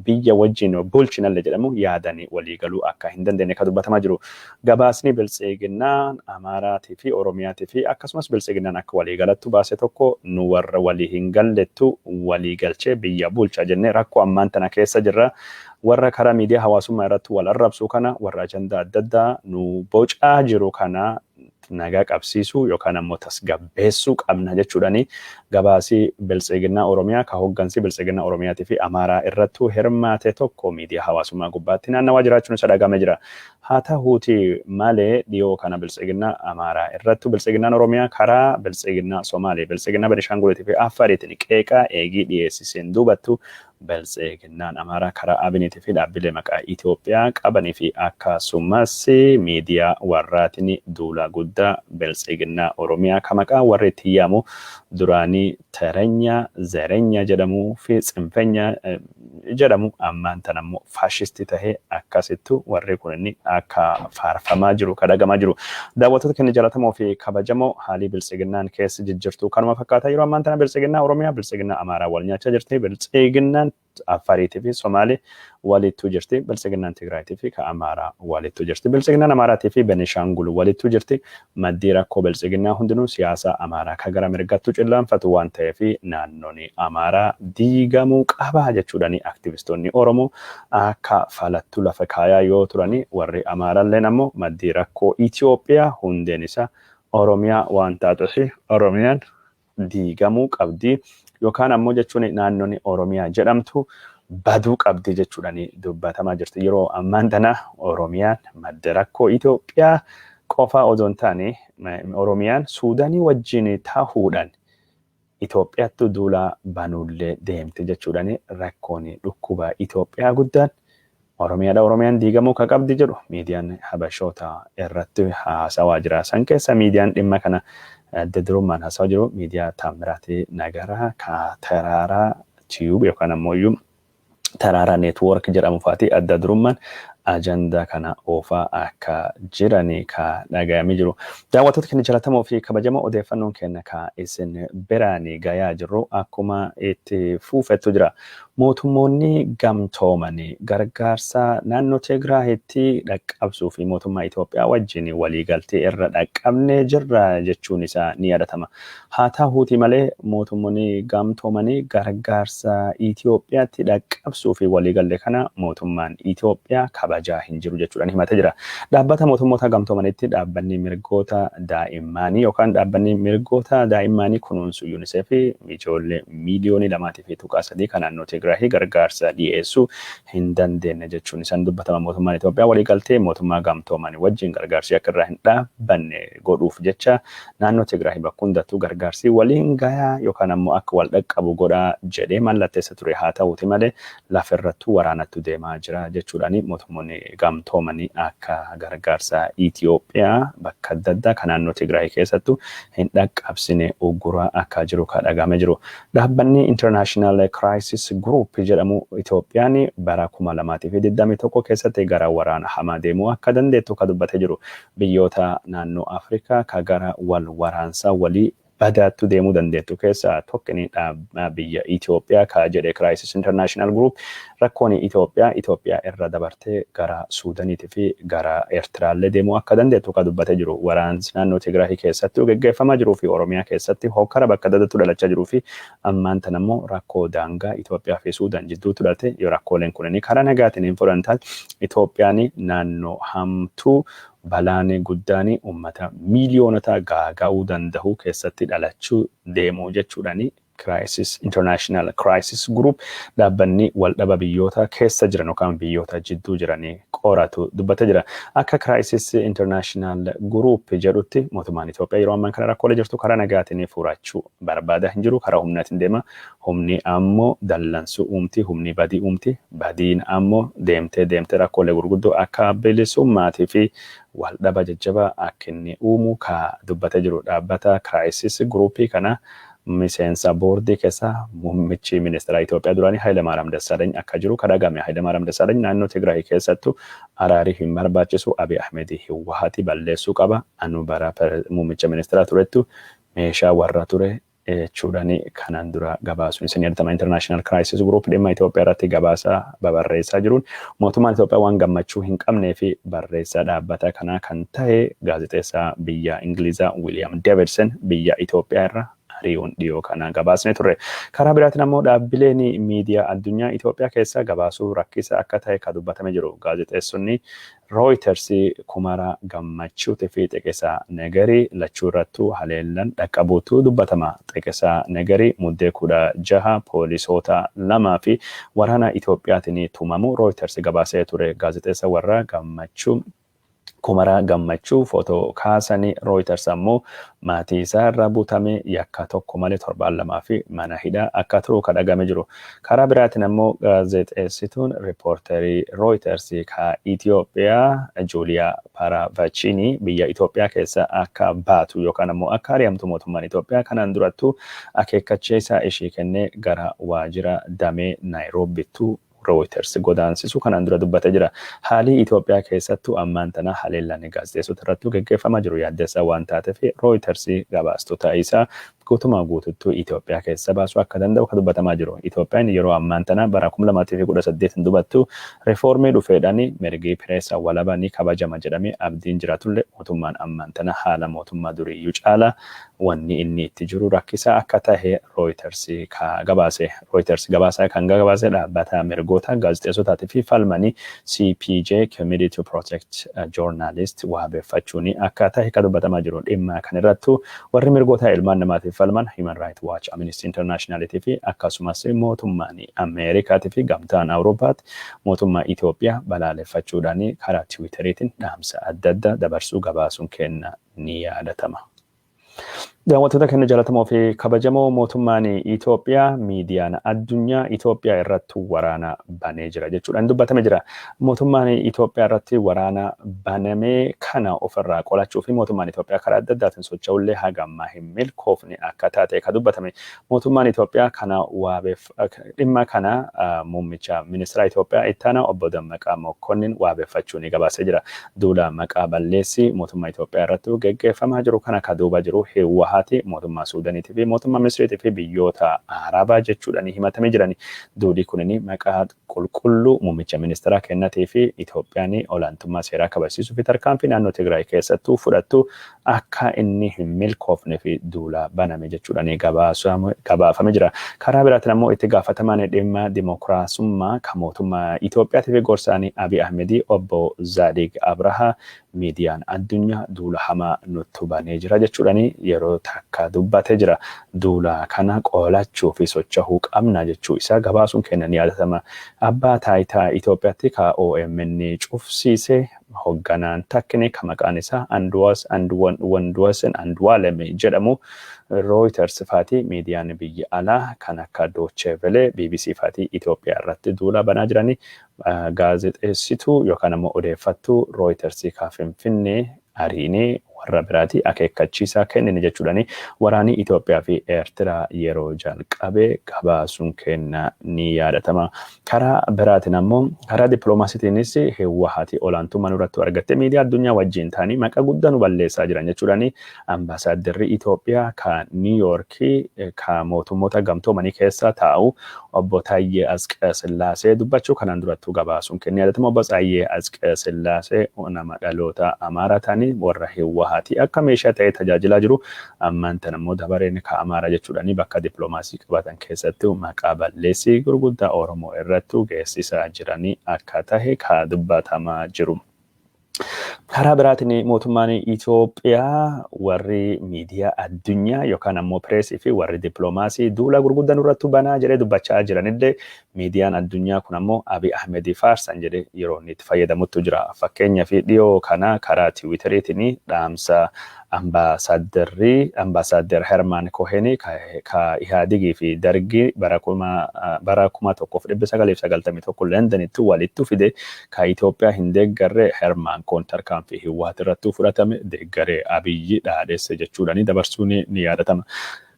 biyya wajjin bulchinallee jedhamu yaadanii waliigaluu akka hin dandeenye kan dubbatamaa jiru. Gabaasni biltsiginnaan Amaaraatii fi Oromiyaatii fi akkasumas biltsiginnaan akka waliigalattu baase tokko nu warra walii hin gallettu waliigalchee biyya bulcha jennee rakkoo ammaan tana keessa jirra. Warra karaa miidiyaa hawaasummaa irratti wal arrabsuu kana warra ajandaa adda addaa nu bocaa jiru kana nagaa qabsiisuu yookaan ammoo tasgabbeessuu qabna jechuudhani gabaasii biltsiginnaa Oromiyaa ka hooggansi biltsiginnaa Oromiyaatii fi Amaaraa irrattu hirmaate tokko miidiyaa hawaasummaa gubbaatti naannawaa jiraachuun isa dhagame jira. Haa ta'uuti malee dhiyoo kana biltsiginnaa Amaaraa irrattu biltsiginnaan Oromiyaa karaa biltsiginnaa Somaalee biltsiginnaa Benishaanguliitii fi Affaariitiin qeeqaa eegii dhiyeessiseen duubattu biltsiginnaan Amaaraa karaa Abiniitii fi dhaabbilee maqaa Itoophiyaa qabanii fi akkasumas miidiyaa warraatiin duula guddaa biltsiginnaa Oromiyaa ka maqaa warri itti yaamu duraanii Terenya, Zerenya jedhamu fi Tsinfenya jedhamu ammaan tan ammoo faashistii tahee akkasittu warri kun akka faarfamaa jiru kadhagamaa jiru. Daawwattoota keenya jaallatamoo fi kabajamoo haalii biltsiginnaan keessa jijjirtu kanuma fakkaata yeroo ammaan tana biltsiginnaa Oromiyaa biltsiginnaa Amaaraa wal nyaachaa jirti. Biltsiginnaan Affaariitii fi Somaalee walittu jirti. Biltsiginnaan Tigraayitii fi Amaaraa walittu jirti. Biltsiginnaan Amaaraatii fi Benishaangul walittu jirti. Maddii rakkoo biltsiginnaa hundinuu siyaasa Amaaraa ka gara mirgattu cillaanfatu waan ta'eef naannoon Amaaraa diigamuu qaba jechuudhaan aktivistoonni Oromoo akka falattu lafa kaayaa yoo turani warri Amaaraalleen ammoo maddii rakkoo Itoophiyaa hundeen isaa Oromiyaa waan taatuuf Oromiyaan diigamuu qabdi. Yookaan ammoo jechuun naannoon Oromiyaa jedhamtu baduu qabdi jechuudhaan dubbatamaa jirti. Yeroo ammaan tana Oromiyaan madda rakkoo Itoophiyaa qofa osoo hin taane Oromiyaan Suudaanii wajjin tahuudhaan Itoophiyaatti duula banuullee deemte jechuudhaan rakkoon dhukkuba Itoophiyaa guddaan Oromiyaan diigamuu ka qabdi jedhu miidiyaan Habashoota irratti haasawaa jira. San keessa miidiyaan dhimma kana adda durummaan haasawaa jiru miidiyaa Taamiraati Nagaraa ka Taraaraa Tiyuub yookaan ammoo Taraaraa Neetwoork jedhamu faati adda durummaan ajandaa kana oofaa akka jiranii ka dhaga'amee jiru. Daawwattoota keenya jaallatamoo fi kabajamoo odeeffannoon keenya ka isin biraanii gayaa jirru akkuma itti fufetu jira. Mootummoonni gamtoomanii gargaarsa naannoo Tigraayitti dhaqqabsuu fi mootummaa Itoophiyaa wajjin waliigaltee irra dhaqqabnee jirra jechuun isaa ni yaadatama. Haa ta'uuti malee mootummoonni gamtoomanii gargaarsa Itoophiyaatti dhaqqabsuu fi waliigaltee kana mootummaan Itoophiyaa kabajaa hin jiru jechuudhaan himatee jira. Dhaabbata mootummoota gamtoomanitti dhaabbanni mirgoota daa'immanii yookaan dhaabbanni mirgoota daa'immanii kunuunsu UNICEF ijoollee miiliyoonii 2.3 kan naannoo Tigraay gargaarsa dhiyeessuu hin dandeenye jechuun isaan dubbatama. Mootummaan Itoophiyaa waliigaltee mootummaa gamtoomanii wajjin gargaarsi akka irraa hin dhaabbanne godhuuf jecha naannoo Tigraay bakka hundattuu gargaarsi waliin gayaa yookaan ammoo akka wal dhaqqabu godhaa jedhee mallatteessa ture. Haa ta'uuti malee lafarrattuu waraanattu deemaa jira jechuudhaan mootummoonni gamtoomanii akka gargaarsa Itoophiyaa bakka adda addaa kan naannoo Tigraay keessattuu hin dhaqqabsine uggura akka jiru kan dhagahamee jiru. Dhaabbanni International Crisis Group jedhamu Itoophiyaan bara 2021 keessatti gara waraana hamaa deemuu akka dandeettu kan dubbatee jiru. Biyyoota naannoo Afrikaa ka gara wal waraansaa walii badaattu deemuu dandeettu keessaa tokkini biyya Itoophiyaa ka jedhe Crisis International Group rakkoon Itoophiyaa irra dabartee gara Suudaaniitii fi gara Eertiraallee deemuu akka dandeettu kan dubbatee jiru. Waraansi naannoo Tigraay keessatti gaggeeffamaa jiruu fi Oromiyaa keessatti hokkara bakka adda addaatti dhalachaa jiruu fi ammaan tan ammoo rakkoo daangaa Itoophiyaa fi Suudaan jidduutti dhalate yoo rakkooleen kunniin karaa nagaatiin hin furamne Itoophiyaan naannoo hamtuu balaan guddaan uummata miiliyoonota gaaga'uu danda'u keessatti dhalachuu deemuu jechuudhaan International Crisis Group dhaabbanni waldhaba biyyoota keessa jiran yookaan biyyoota jidduu jiranii qoratu dubbatee jira. Akka Crisis International Group jedhutti mootummaan Itoophiyaa yeroo ammaa kana rakkoolee jirtu karaa nagaatiin furachuu barbaada hin jiru. Karaa humnaatiin deema. Humni ammoo dallansuu uumti, humni badii uumti. Badiin ammoo deemtee rakkoolee gurguddoo akka bilisummaatii fi waldhaba jajjabaa akka inni uumu ka dubbatee jiru. Dhaabbata Crisis Group kana miseensa boordii keessa muummichi ministeera Itoophiyaa duraanii Hayilamaariyaam Dassaaleeny akka jiru kadhagame. Hayilamaariyaam Dassaaleeny naannoo Tigraay keessattuu araarii hin barbaachisu Abiy Ahmed Hiwwaati balleessuu qaba. Anu bara muummicha ministeera turettu meeshaa warra ture jechuudhaan kanaan dura gabaasuun isin yadatama. International Crisis Group dhimma Itoophiyaa irratti gabaasa babarreessaa jiruun mootummaan Itoophiyaa waan gammachuu hin qabnee fi barreessaa dhaabbata kanaa kan ta'e gaazexeessaa biyya Ingilizaa William Davidson biyya Itoophiyaa irra ari'uun dhiyoo kana gabaasne ture. Karaa biraatiin ammoo dhaabbileen miidiyaa addunyaa Itoophiyaa keessa gabaasuu rakkisa akka ta'e kan dubbatame jiru. Gaazexeessonni Reuters kumara gammachuutii fi xiqisaa nagarii lachuu irrattuu haleellan dhaqqabuutu dubbatama. Xiqisaa nagarii muddee 16 poolisoota 2 fi waraana Itoophiyaatiin tumamu Reuters gabaasee ture. Gaazexeessa warra gammachuu kumara gammachuu footoo kaasanii Reuters ammoo maatii isaa irraa butame yakka tokko malee 7 fi mana hidhaa akka turu kan dhagame jiru. Karaa biraatiin ammoo gaazexeessituun riippoorterii Reuters ka Itoophiyaa Juuliyaa Paravachini biyya Itoophiyaa keessa akka baatu yookaan ammoo akka ari'amtu mootummaan Itoophiyaa kanaan durattuu akeekkachiisa ishee kennee gara waajjira damee Naayiroobiitti Reuters godaansisu kanaan dura dubbatee jira. Haalli Itoophiyaa keessattuu ammaan tana haleellaan gaazexeessota irratti gaggeeffamaa jiru yaaddeessaa waan taateef Reuters gabaastota isaa guutumaa guututtuu Itoophiyaa keessa baasuu akka danda'u kan dubbatamaa jiru. Itoophiyaan yeroo ammaan tana bara 2018 dubattu reformii dhufeedhaan mirgi pireesaa walabaa ni kabajama jedhamee abdiin jiraatullee mootummaan ammaan tana haala mootummaa duriiyyuu caala wanni inni itti jiru rakkisaa akka ta'e Reuters ka gabaase. Reuters gabaasaa kan gabaase dhaabbata mirgoota gaazexeessotaatii fi falmanii CPJ Committee to Protect Journalists waabeeffachuun akka ta'e kan dubbatamaa jiru. Dhimma kan irrattu warri mirgoota ilmaan namaatiif falman Human Rights Watch, Amnesty International fi akkasumas mootummaan Ameerikaa fi gamtaan Awuroopaatti mootummaa Itoophiyaa balaaleffachuudhaan karaa Tiwiiteriitiin dhaamsa adda addaa dabarsuu gabaasuun kenna ni yaadatama. Daawwattoota keenya jaallatamoo fi kabajamoo mootummaan Itoophiyaa miidiyaan addunyaa Itoophiyaa irratti waraana banee jira jechuudhaan dubbatame jira. Mootummaan Itoophiyaa irratti waraana banamee kana ofirraa qolachuu fi mootummaan Itoophiyaa karaa adda addaatiin socho'ullee haga ammaa hin milkoofne akka taate kan dubbatame. Mootummaan Itoophiyaa kana dhimma kana muummicha ministeera Itoophiyaa itti aanaa obbo Dammaqaa Mokonnin waabeeffachuun gabaasee jira. Duula maqaa balleessi mootummaa Itoophiyaa irratti geggeeffamaa jiru kana ka duuba jiru heewwaa mootummaa Suudaaniitii fi mootummaa Misiriitii fi biyyoota Arabaa jechuudhaan himatamee jiran. Duudii kunniin maqaa qulqulluu muummicha ministeeraa kennatee fi Itoophiyaan olaantummaa seeraa kabachiisuu fi tarkaanfii naannoo Tigraay keessattuu fudhattu akka inni hin milkoofne fi duula baname jechuudhaan gabaafamee jira. Karaa biraatiin ammoo itti gaafatamaan dhimma dimokiraasummaa kan mootummaa Itoophiyaatii fi gorsaanii Abiy Ahmedii obbo Zaadiq Abrahaa miidiyaan addunyaa duula hamaa nutti banee jira jechuudhaan yeroo takka dubbatee jira. Duula kana qolachuu fi socho'uu qabna jechuu isaa gabaasuun kennan yaadatama. Abbaa taayitaa Itoophiyaatti ka OMN cufsiisee hoogganaan takkine ka maqaan isaa Anduwaalem jedhamu Reuters faati miidiyaan biyya alaa kan akka Deutsche Welle BBC faati Itoophiyaa irratti duula banaa jirani. Gaazexeessituu yookaan ammoo odeeffattuu Reuters ka Finfinnee ariinee warra biraati akeekkachiisaa kennine jechuudhaan waraanni Itoophiyaa fi Eertiraa yeroo jalqabee gabaasuun kenna ni yaadatama. Karaa biraatiin ammoo karaa dippiloomaasiitiinis heewwahaati olaantummaa nurratti argatte miidiyaa addunyaa wajjin ta'anii maqaa guddaa nu balleessaa jiran jechuudhaan ambaasaaddarri Itoophiyaa ka Niiyoorkii ka mootummoota gamtoomanii keessa taa'u obbo Taayyee Asqasillaasee dubbachuu kanaan durattuu gabaasuun kenna yaadatama. Obbo Taayyee Asqasillaasee nama dhaloota Amaaraa ta'anii warra heewwahaati akka meeshaa ta'ee tajaajilaa jiru. Ammaan tan ammoo dabareen ka Amaaraa jechuudhaan bakka dippiloomaasii qabatan keessatti maqaa balleessii gurguddaa Oromoo irratti geessisaa jiranii akka tahe ka dubbatamaa jiru. Karaa biraatiin mootummaan Itoophiyaa warri miidiyaa addunyaa yookaan ammoo pireesii fi warri dippiloomaasii duula gurguddaa nurratti banaa jedhee dubbachaa jiranillee miidiyaan addunyaa kun ammoo Abiy Ahmedii faarsan jedhee yeroo inni itti fayyadamutti jira. Fakkeenyaaf dhiyoo kana karaa Tiwiiteriitiin dhaamsa ambaasaadder Herman Koheni ka Ihaadigii fi Dargii bara 1991 Londonitti walitti fide ka Itoophiyaa hin deeggarre Herman Kohn tarkaanfii hiwaati irratti fudhatame deeggaree Abiyyi dhaadheesse jechuudhaan dabarsuun ni yaadatama.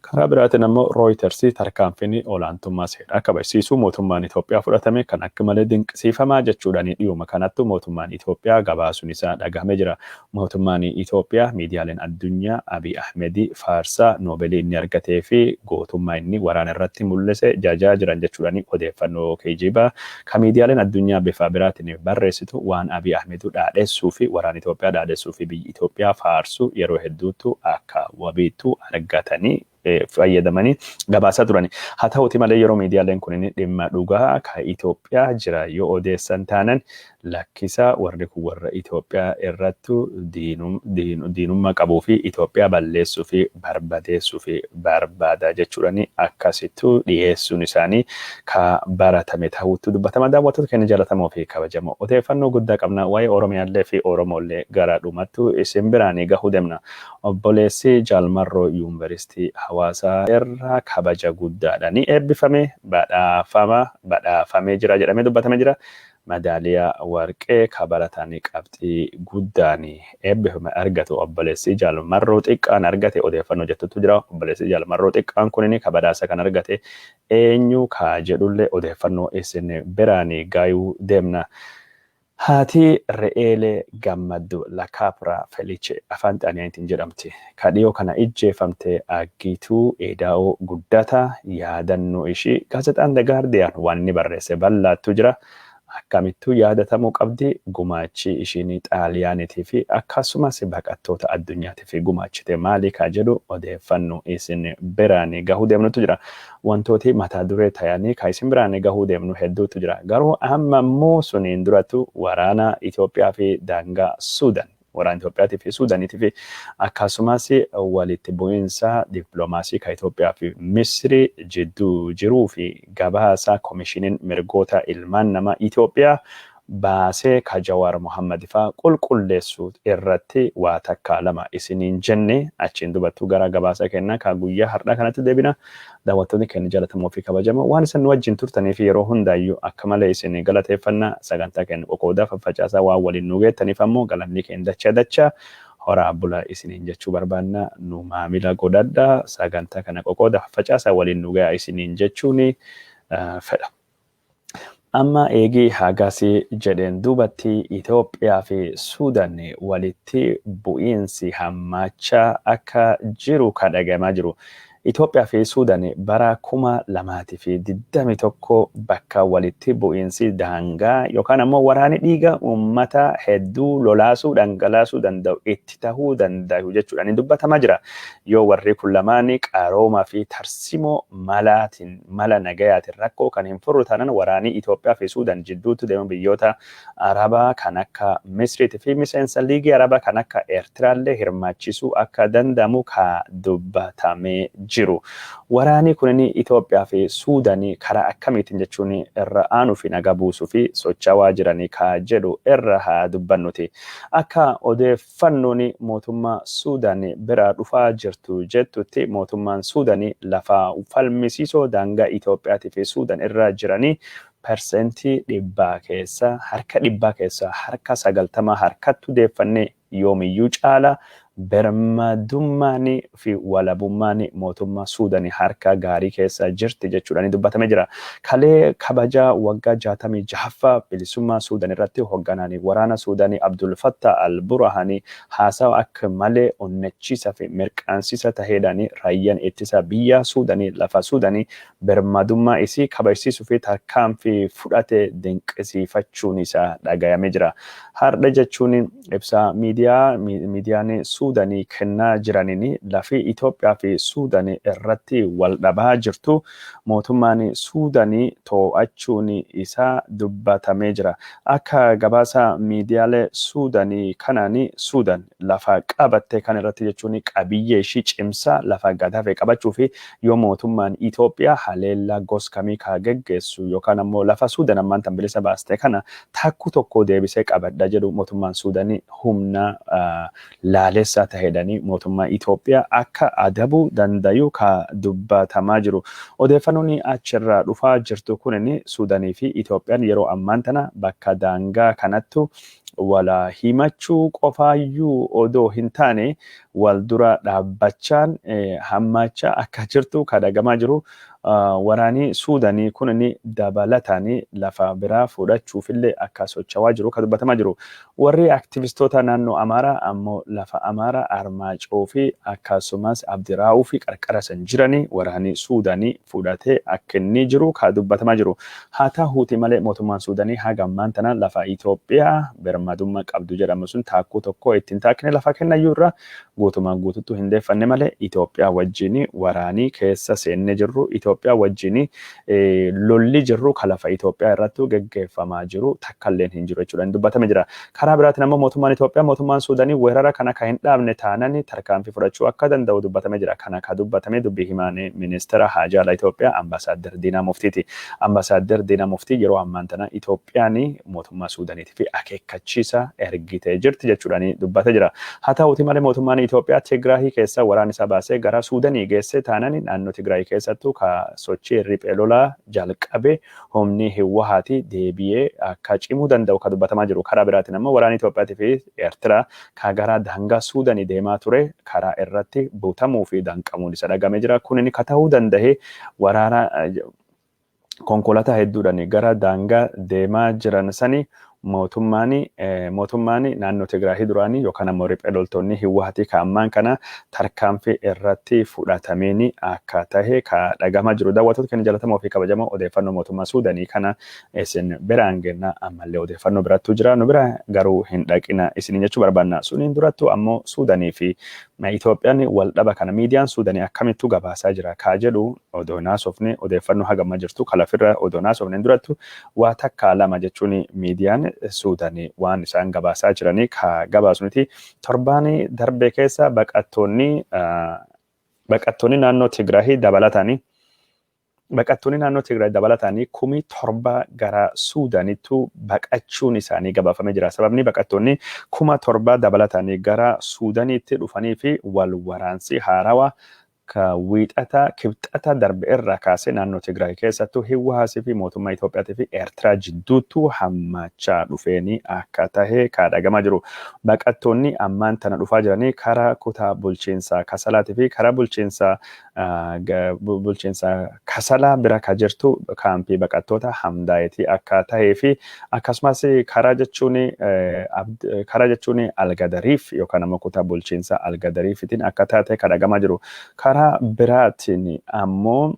Karaa biraatiin ammoo Reuters tarkaanfiin olaantummaa seeraa kabachiisuu mootummaan Itoophiyaa fudhatame kan akka malee dinqisiifamaa jechuudhaan dhiyuma kanatti mootummaan Itoophiyaa gabaasuun isaa dhagahamee jira. Mootummaan Itoophiyaa miidiyaaleen addunyaa Abiy Ahmedii faarsaa Noobeelii inni argatee fi gootummaa inni waraana irratti mul'ise jajaa jiran jechuudhaan odeeffannoo kijibaa kan miidiyaaleen addunyaa bifa biraatiin barreessitu waan Abiy Ahmedii dhaadheessuu fi waraana Itoophiyaa dhaadheessuu fi biyyi Itoophiyaa faarsuu yeroo hedduutu akka wabiitu argatanii fayyadamanii gabaasaa turani. Haa ta'uuti malee yeroo miidiyaaleen kun dhimma dhugaa ka Itoophiyaa jira yoo odeessan taanan lakkisa warri kun warra Itoophiyaa irratti diinummaa qabuu fi Itoophiyaa balleessuu fi barbadeessuu fi barbaada jechuudhaan akkasittuu dhiyeessuun isaanii ka baratame ta'uutti dubbatama. Daawwattoota keenya jaallatamoo fi kabajamoo odeeffannoo guddaa qabna waa'ee Oromiyaallee fi Oromollee gara dhumattu isin biraan gahuu deemna. Obboleessi Jaalmarroo Yuunivarsiitii Hawaasaa irraa kabaja guddaadhaan eebbifame badhaafamee jira jedhamee dubbatamee jira. Madaaliyaa warqee kabarataan qabxii guddaan eebbifame argatu obboleessi Jaalmarroo xiqqaan argate odeeffannoo jettutu jira. Obboleessi Jaalmarroo xiqqaan kun kabadaasa kan argate eenyu ka jedhullee odeeffannoo isin biraan gaayuu deemna. Haati Re'eelee Gammaddu Lakaapraa Felice afaan xaaliyaaniitiin jedhamti. Kadhiyoo kana ijjeeffamte Aggiituu Edaa'oo Guddata yaadannoo ishii gaazexaan The Guardian waan inni barreesse bal'aattu jira. Akkamittuu yaadatamuu qabdi gumaachi ishiin xaaliyaaniitii fi akkasumas baqattoota addunyaatiif gumaachite maali ka jedhu odeeffannoo isin biraan gahuu deemnutu jira. Wantooti mataa duree ta'anii ka isin biraan gahuu deemnu hedduutu jira. Garuu amma immoo suniin duratu waraana Itoophiyaa fi daangaa Suudaan. Waraana Itoophiyaa fi Suudaaniitii fi akkasumas walitti bu'iinsa dippiloomaasii ka Itoophiyaa fi Misri jidduu jiruu fi gabaasa koomishiniin mirgoota ilmaan namaa Itoophiyaa baasee ka Jawaar Muhammad faa qulqulleessu irratti waa takka lama isiniin jenne achiin dubattuu gara gabaasa kennaa ka guyyaa har'aa kanatti deebina. Daawwattoonni keenya jaallatamoo fi kabajamoo waan isin wajjin turtanii fi yeroo hundaayyuu akka malee isin galateeffannaa sagantaa keenya qoqoodaa faffacaasaa waan waliin nu geettaniif ammoo galanni keenya dachaa horaa bula isiniin jechuu barbaanna nu maamila godhadhaa sagantaa kana qoqoodaa faffacaasaa waliin nu ga'a isiniin jechuuni fedha. Amma eegii hagasii jedheen duubatti Itoophiyaa fi Suudaan walitti bu'iinsi hammachaa akka jiru kan dhagahamaa jiru. Itoophiyaa fi Suudaan bara 2021 bakka walitti bu'iinsi daangaa yookaan ammoo waraanni dhiiga uummata hedduu lolaasuu dhangalaasuu danda'u itti tahuu danda'u jechuudhaan dubbatamaa jira. Yoo warri kun lamaan qaroomaa fi tarsimoo mala nagayaatiin rakkoo kan hin furre taanaan waraanni Itoophiyaa fi Suudaan jidduutti deemu biyyoota Arabaa kan akka Misriitii fi miseensa liigii Arabaa kan akka Eertiraallee hirmaachisuu akka danda'amu ka dubbatamee jiru. Waraanni kun Itoophiyaa fi Suudaan karaa akkamiitiin jechuun irra aanuu fi nagaa buusuu fi socho'aa jiranii ka jedhu irra haa dubbannuti. Akka odeeffannoon mootummaa Suudaan bira dhufaa jirtu jettutti mootummaan Suudaan lafa falmisiisoo daangaa Itoophiyaa fi Suudaan irra jiranii persentii 100 keessa harka 100 keessa harka 90 harkattu deeffannee yoomiyyuu caala birmadummaan fi walabummaan mootummaa Suudaan harka gaarii keessa jirti jechuudhaan dubbatamee jira. Kalee kabajaa waggaa 66ffaa bilisummaa Suudaan irratti hoogganaan waraana Suudaan Abdul Fattah al-Burhaan haasawa akka malee onnachiisa fi mirqaansiisa taheedhaan raayyaan ittisa biyya Suudaan lafa Suudaan birmadummaa isii kabajsiisuu fi tarkaanfii fudhate dinqisiifachuun isaa dhagayamee jira. Har'a jechuun ibsa miidiyaan Suudaan kennaa jiraniin lafi Itoophiyaa fi Suudaan irratti wal dhabaa jirtu mootummaan Suudaan to'achuun isaa dubbatamee jira. Akka gabaasa miidiyaalee Suudaan kanaan Suudaan lafa qabatte kan irratti jechuun qabiyyee ishii cimsaa lafa gadaafee qabachuu fi yoo mootummaan Itoophiyaa haleellaa gosa kamii ka geggeessu yookaan ammoo lafa Suudaan ammaan tan bilisa baaste kana takku tokko deebisee qabadha jedhu mootummaan Suudaan humna laalessaa taheedhaan mootummaa Itoophiyaa akka adabuu dandayu ka dubbatamaa jiru. Odeeffannoon achirraa dhufaa jirtu kunin Suudaanii fi Itoophiyaan yeroo ammaan tana bakka daangaa kanattu wala himachuu qofaayyuu odoo hin taane wal dura dhaabbachaan hammachaa akka jirtu ka dhagamaa jiru. Waraanni Suudaanii kunin dabalataan lafa biraa fudhachuufillee akka socho'aa jiru ka dubbatamaa jiru. Warri aktivistoota naannoo Amaaraa ammoo lafa Amaaraa Armaacoo fi akkasumas Abdiraa'uu fi qarqara san jiranii waraanni Suudaanii fudhatee akka inni jiru ka dubbatamaa jiru. Haa ta'uuti malee mootummaan Suudaanii haga ammaan tana lafa Itoophiyaa birmadummaa qabdu jedhamu sun taakkuu tokko ittiin taakkine lafa kennayyuu irra guutumaan guututtuu hin deeffanne malee Itoophiyaa wajjin waraanii keessa seenne jirru. Itoophiyaa wajjin lolli jirru ka lafa Itoophiyaa irratti geggeeffamaa jiru takkalleen hin jiru jechuudhaan dubbatame jira. Karaa biraatiin ammoo mootummaan Itoophiyaa mootummaan Suudaanii weerara kana ka hin dhaabne taanaan tarkaanfii fudhachuu akka danda'u dubbatame jira. Kana ka dubbatame dubbii himaan ministeera haajaa alaa Itoophiyaa ambaasaadder Diinaa Muftiiti. Ambaasaadder Diinaa Muftii yeroo ammaan tana Itoophiyaan mootummaa Suudaaniitii fi akeekkachiisa ergitee jirti jechuudhaan dubbatee jira. Haa ta'uuti malee mootummaan Itoophiyaa Tigraahii keessa waraana isaa baasee gara Suudaanii geessee taanaan naannoo Tigraahii keessattuu ka sochii riphee lolaa jalqabe humni Hiwwahaati deebi'ee akka cimuu danda'u ka dubbatamaa jiru. Karaa biraatiin ammoo waraana Itoophiyaatii fi Eertiraa ka gara daangaa Suudaanii deemaa ture karaa irratti butamuu fi danqamuun isa dhagamee jira. Kunin ka ta'uu danda'e waraana konkolaataa hedduudhaan gara daangaa deemaa jiran sani mootummaan naannoo Tigraahii duraanii yookaan ammoo riphee loltoonni Hiwwahatii ka ammaan kana tarkaanfii irratti fudhatameen akka tahe ka dhagamaa jiru. Daawwattoota keenya jaallatamoo fi kabajamoo odeeffannoo mootummaa Suudaanii kana isin biraan geenna ammallee odeeffannoo birattuu jira. Nu bira garuu hin dhaqina isiniin jechuu barbaanna. Suniin durattuu ammoo Suudaanii fi Itoophiyaan wal dhaba kana miidiyaan Suudaanii akkamittuu gabaasaa jira ka jedhu odoo naasofne odeeffannoo hagamma jirtu kalafirra odoo naasofne durattu waa takka lama jechuun miidiyaan Suudaanii waan isaan gabaasaa jiranii ka gabaasnuti. Torbaanii darbee keessa baqattoonni naannoo Tigraahii dabalataanii baqattoonni naannoo Tigraay dabalatanii 7,000 gara Suudaanitti baqachuun isaanii gabaafamee jira. Sababni baqattoonni 7,000 dabalatanii gara Suudaanitti dhufanii fi wal waraansi haarawaa ka wiixata kibxata darbe irraa kaasee naannoo Tigraay keessattuu Hiwaasii fi mootummaa Itoophiyaatii fi Eertiraa jidduutti hammachaa dhufeenii akka tahe kaadhagamaa jiru. Baqattoonni ammaan tana dhufaa jiranii karaa kutaa bulchiinsaa Kasalaatii fi karaa bulchiinsaa Kasalaa bira ka jirtu kaampii baqattoota Hamdaayitii akka tahee fi akkasumas karaa jechuun Algadariif yookaan ammoo kutaa bulchiinsaa Algadariifitiin akka taate kaadhagamaa jiru. Karaa biraatiin ammoo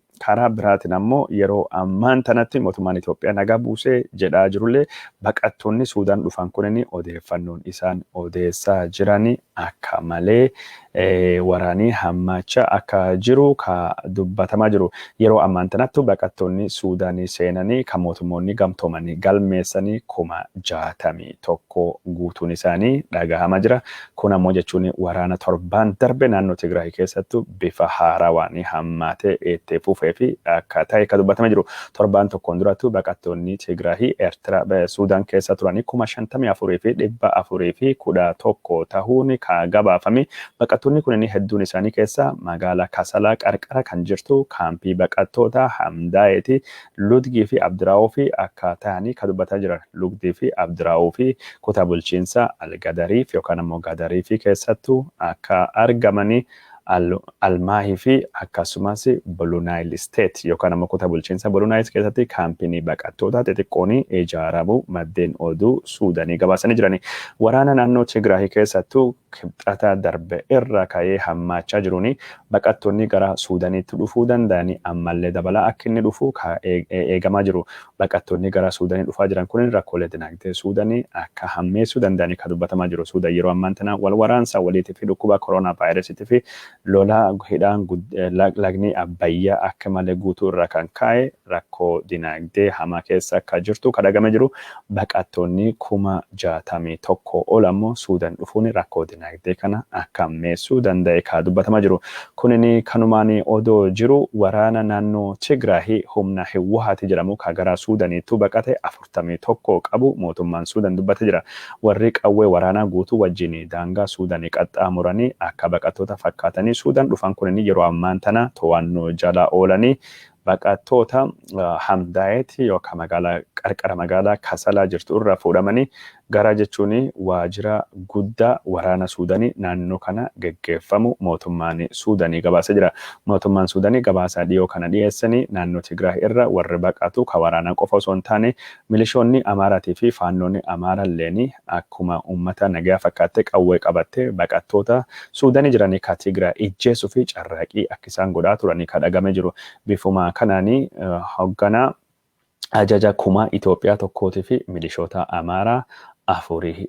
yeroo ammaan tanatti mootummaan Itoophiyaa nagaa buusee jedhaa jirullee baqattoonni Suudaan dhufan kunniin odeeffannoon isaan odeessaa jiranii akka malee waraanii hammachaa akka jiru ka dubbatamaa jiru. Yeroo ammaan tanatti baqattoonni Suudaanii seenanii kan mootummoonni gamtoomanii galmeessanii 61,000 guutuun isaanii dhagahamaa jira. Kun ammoo jechuun waraana torbaan darbe naannoo Tigraay keessattuu bifa haarawaan hammaatee itti fufee fi akka ta'e kan dubbatamee jiru. Torbaan tokkoon duratti baqattoonni Tigraay Eertiraa Suudaan keessa turanii 54,411 ta'uun kan gabaafame. Baqattoonni kunniin hedduun isaanii keessa magaalaa Kasalaa qarqara kan jirtu kaampii baqattoota Hamdaayitii Ludgii fi Abdiraa'oo fi akka ta'anii kan dubbataa jiran. Ludgii fi Abdiraa'oo fi kutaa bulchiinsaa Algadariif yookaan ammoo Gadariif keessattuu akka argamanii Almaahii fi akkasumas Bulunaayil Steet yookaan ammoo kutaa bulchiinsa Bulunaayil keessatti kaampinii baqattoota xixiqqoon ijaaramu maddeen oduu Suudaanii gabaasanii jirani. Waraana naannoo Tigraay keessattuu kibxata darbe irra ka'ee hammachaa jiruuni baqattoonni gara Suudaaniitti dhufuu danda'anii ammallee dabalaa akka inni dhufu eegamaa jiru. Baqattoonni gara Suudaanii dhufaa jiran kun rakkoolee dinagdee Suudaanii akka hammeessuu danda'anii kan dubbatamaa jiru. Suudaan yeroo ammaan tana wal waraansa waliitii fi dhukkuba koronaa vaayirasiitii fi lola hidhaan lagni Abbayyaa akka malee guutuu irra kan ka'e rakkoo dinagdee hamaa keessa akka jirtu kadhagame jiru. Baqattoonni 61,000 ol ammoo Suudaan dhufuun rakkoo dinagdee kana akka hammeessuu danda'e kan dubbatamaa jiru. Kunin kanumaan odoo jiru waraana naannoo Tigraay humna Hiwaati jedhamu kan gara Suudaaniitti baqate 41 qabu mootummaan Suudaan dubbatee jira. Warri qawwee waraanaa guutuu wajjin daangaa Suudaanii qaxxaamuranii akka baqattoota fakkaatanii Suudaan dhufan kunniin yeroo ammaan tana to'annoo jala oolanii baqattoota Hamdaayitii yookaan qarqara magaalaa Kasalaa jirtu irraa fuudhamanii gara jechuun waajjira guddaa waraana Suudaanii naannoo kana geggeeffamu mootummaan Suudaanii gabaasee jira. Mootummaan Suudaanii gabaasaa dhiyoo kana dhiyeessanii naannoo Tigraay irra warri baqatu kan waraanaa qofa osoo hin taane milishoonni Amaaraatii fi faannoonni Amaaraalleen akkuma uummata nagaa fakkaattee qawwee qabattee baqattoota Suudaanii jiranii kan Tigraay ijjeessuu fi carraaqii akka isaan godhaa turanii kan dhagame jiru. Bifuma kanaanii hoogganaa ajaja kumaa Itoophiyaa tokkootii fi milishoota Amaaraa 4